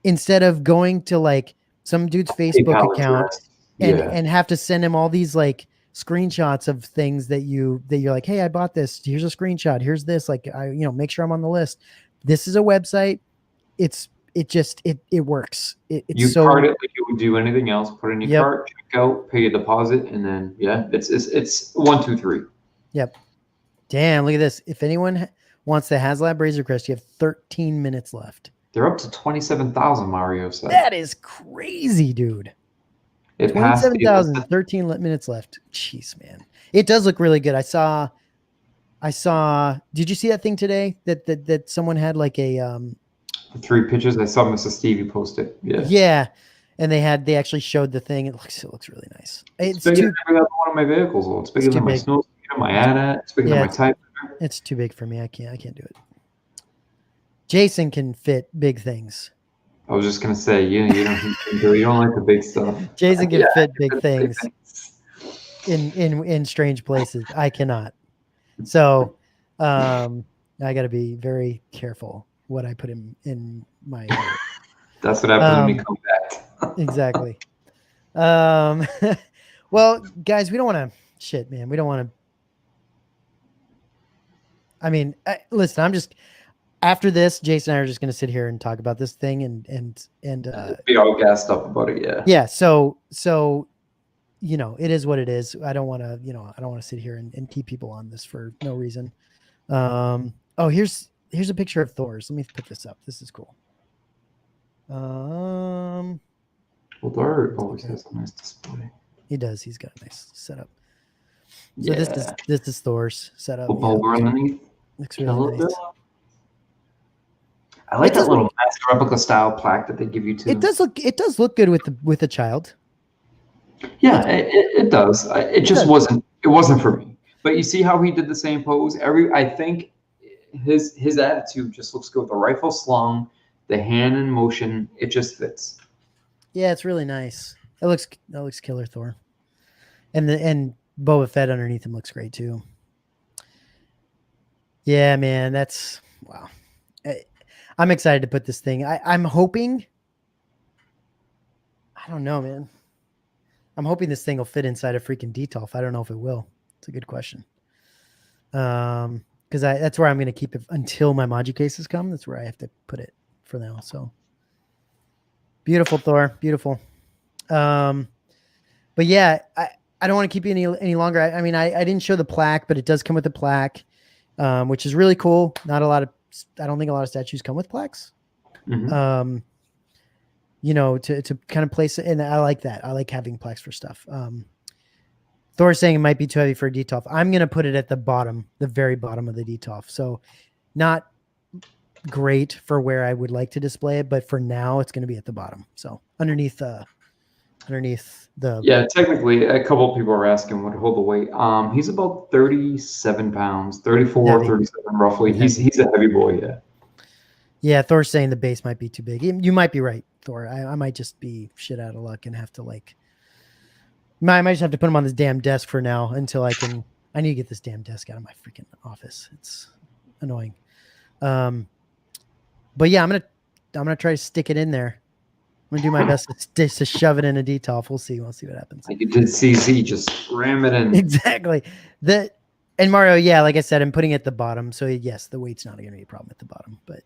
instead of going to like some dude's Facebook account and have to send him all these like screenshots of things that you're like, hey, I bought this. Here's a screenshot. Here's this. Like, make sure I'm on the list. This is a website. It works. You cart it like you would do anything else. Put it in your cart, check out, pay a deposit, and then it's 1, 2, 3. Yep. Damn, look at this. If anyone wants the HasLab Razor Crest, you have 13 minutes left. They're up to 27,000. Mario said. That is crazy, dude. 27,000, 13 minutes left. Jeez, man. It does look really good. I saw, did you see that thing today that someone had like a, 3 pictures? I saw Mr. Stevie post it. Yeah. Yeah. And they actually showed the thing. It looks really nice. It's bigger than one of my vehicles. Though. It's bigger than my snow scooter, my AT-AT. It's bigger than my Type. It's too big for me. I can't do it. Jason can fit big things. I was just gonna say, you don't like the big stuff. Jason can fit big things in strange places. I cannot. So I got to be very careful what I put in my. That's what happens when we come back. Exactly. Well, guys, we don't want to shit, man. We don't want to. I mean, listen, I'm just. After this, Jason and I are just going to sit here and talk about this thing and be all gassed up about it. Yeah. Yeah. So, it is what it is. I don't want to sit here and keep people on this for no reason. Here's a picture of Thor's. Let me put this up. This is cool. Well, Thor always has a nice display. He does. He's got a nice setup. So this is Thor's setup. Underneath. Looks really nice. I like that little master replica style plaque that they give you too. It does look good with a child. Yeah, it does. It just wasn't. It wasn't for me. But you see how he did the same pose. I think his attitude just looks good. The rifle slung, the hand in motion. It just fits. Yeah, it's really nice. That looks killer, Thor. And Boba Fett underneath him looks great too. Yeah, man, that's wow. I'm excited to put this thing. I'm hoping. I don't know, man. I'm hoping this thing will fit inside a freaking Detolf. I don't know if it will. It's a good question. Because that's where I'm going to keep it until my Moji cases come. That's where I have to put it for now. So beautiful, Thor. Beautiful. But yeah, I don't want to keep you any longer. I mean, I didn't show the plaque, but it does come with a plaque, which is really cool. I don't think a lot of statues come with plaques. Mm-hmm. You know, to kind of place it. And I like that. I like having plaques for stuff. Thor's saying it might be too heavy for a Detolf. I'm going to put it at the bottom, the very bottom of the Detolf. So not great for where I would like to display it, but for now it's going to be at the bottom. So underneath the. Yeah, technically a couple of people are asking what to hold the weight. He's about 37 pounds, 34, Heavy. 37 roughly. He's a heavy boy, yeah. Yeah, Thor's saying the base might be too big. You might be right, Thor. I might just be shit out of luck and have to I might just have to put him on this damn desk for now until I need to get this damn desk out of my freaking office. It's annoying. But yeah, I'm gonna try to stick it in there. I'm gonna do my best to shove it in a Detolf. We'll see what happens. Like you did CZ, just ram it in. Exactly. And Mario, yeah, like I said, I'm putting it at the bottom. So yes, the weight's not gonna be a problem at the bottom. But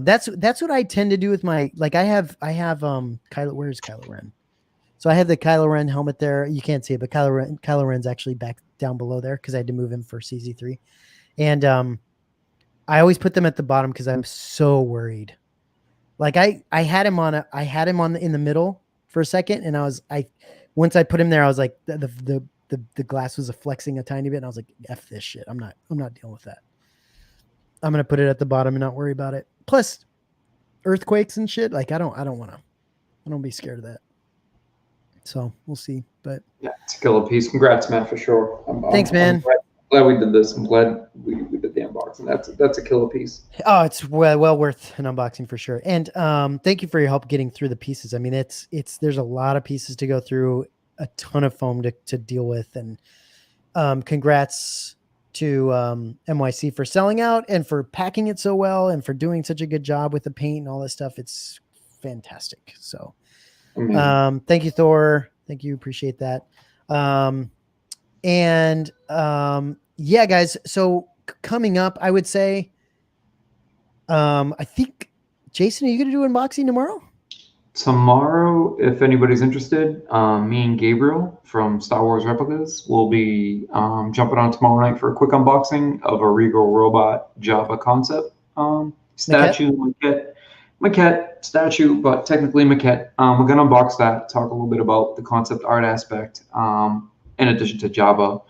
that's what I tend to do with my I have Kylo. Where's Kylo Ren? So I have the Kylo Ren helmet there. You can't see it, but Kylo Ren's actually back down below there because I had to move him for CZ3. And I always put them at the bottom because I'm so worried. Like I had him in the middle for a second, and once I put him there, I was like the glass was flexing a tiny bit, and I was like, F this shit. I'm not dealing with that. I'm gonna put it at the bottom and not worry about it. Plus, earthquakes and shit. Like I don't be scared of that. So we'll see. But yeah, it's a killer piece. Congrats, Matt, for sure. Thanks, man. I'm glad we did this. I'm glad we did the unboxing. That's a killer piece. Oh, it's well worth an unboxing for sure. And thank you for your help getting through the pieces. I mean, there's a lot of pieces to go through, a ton of foam to deal with, and congrats to MYC for selling out and for packing it so well and for doing such a good job with the paint and all this stuff. It's fantastic. So thank you, Thor. Thank you. Appreciate that. Yeah, guys. So coming up, I would say, I think, Jason, are you going to do unboxing tomorrow? Tomorrow, if anybody's interested, me and Gabriel from Star Wars Replicas will be jumping on tomorrow night for a quick unboxing of a Regal Robot Jabba concept statue, maquette statue, but technically maquette. We're going to unbox that, talk a little bit about the concept art aspect, in addition to Jabba.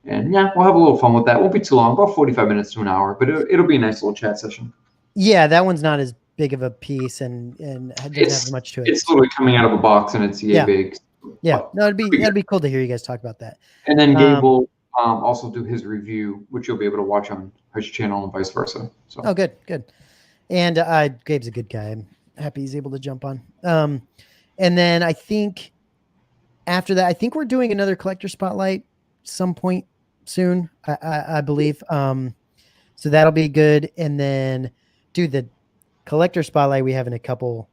And yeah, we'll have a little fun with that. Won't be too long, about 45 minutes to an hour, but it'll be a nice little chat session. Yeah, that one's not as big of a piece and doesn't have much to it. It's literally coming out of a box and it's big. Yeah, no, that'd be cool to hear you guys talk about that. And then Gabe will also do his review, which you'll be able to watch on his channel and vice versa. So. Oh, good. And Gabe's a good guy. I'm happy he's able to jump on. And then I think after that, I think we're doing another collector spotlight some point soon, I believe. So that'll be good. And then, dude, the collector spotlight we have in a couple,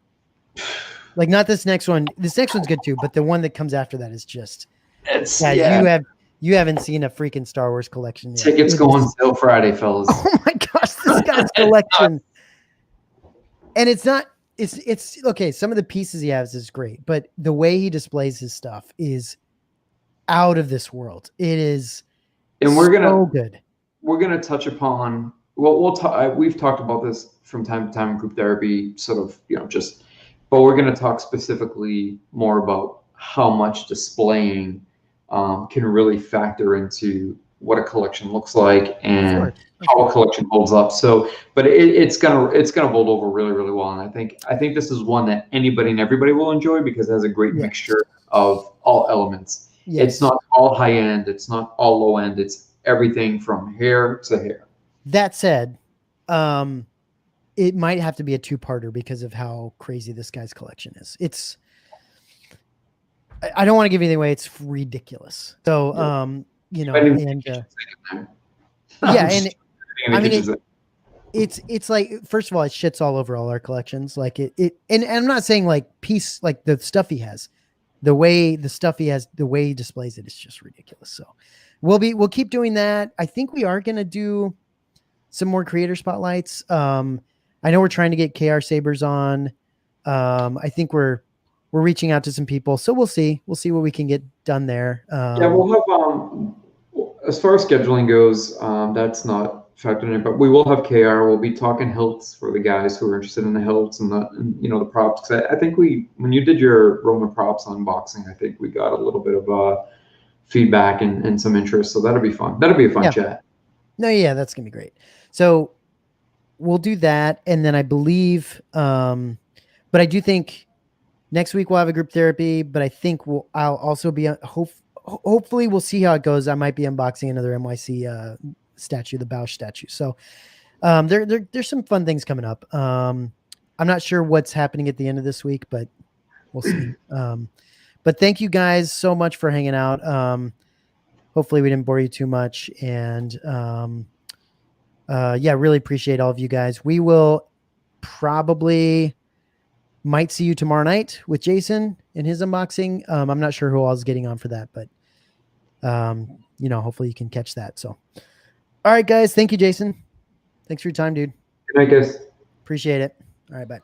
like not this next one. This next one's good too, but the one that comes after that is just, you haven't seen a freaking Star Wars collection yet. Tickets go on sale Friday, fellas. Oh my gosh, this guy's collection. And it's okay. Some of the pieces he has is great, but the way he displays his stuff is out of this world. It is, and we're so good. We're gonna touch upon. Well, we've talked about this from time to time in group therapy, sort of, but we're gonna talk specifically more about how much displaying can really factor into what a collection looks like and how a collection holds up. So, but it's gonna hold over really, really well. And I think this is one that anybody and everybody will enjoy because it has a great mixture of all elements. Yes. It's not all high end. It's not all low end. It's everything from hair to hair. That said, it might have to be a two-parter because of how crazy this guy's collection is. I don't want to give anything away. It's ridiculous. So, and I mean, it's like, first of all, it shits all over all our collections. Like and I'm not saying like like the stuff he has, the way he displays it is just ridiculous. So we'll keep doing that. I think we are going to do some more creator spotlights. I know we're trying to get KR Sabers on. I think we're reaching out to some people, so we'll see what we can get done there. Yeah, we'll have, as far as scheduling goes, that's not factored in, but we will have KR. We'll be talking hilts for the guys who are interested in the hilts and the props. 'Cause I think when you did your Roman props unboxing, I think we got a little bit of feedback and some interest. So that'll be fun. That'll be a fun chat. No, yeah, that's gonna be great. So we'll do that, and then I believe, but I do think next week we'll have a group therapy. But I think I'll also be hopefully we'll see how it goes. I might be unboxing another MYC statue, the Bausch statue. So there's some fun things coming up. I'm not sure what's happening at the end of this week, but we'll see. But thank you guys so much for hanging out. Hopefully we didn't bore you too much. And really appreciate all of you guys. We will might see you tomorrow night with Jason in his unboxing. I'm not sure who else is getting on for that, but hopefully you can catch that. So, all right, guys. Thank you, Jason. Thanks for your time, dude. Good night, guys. Appreciate it. All right, bye.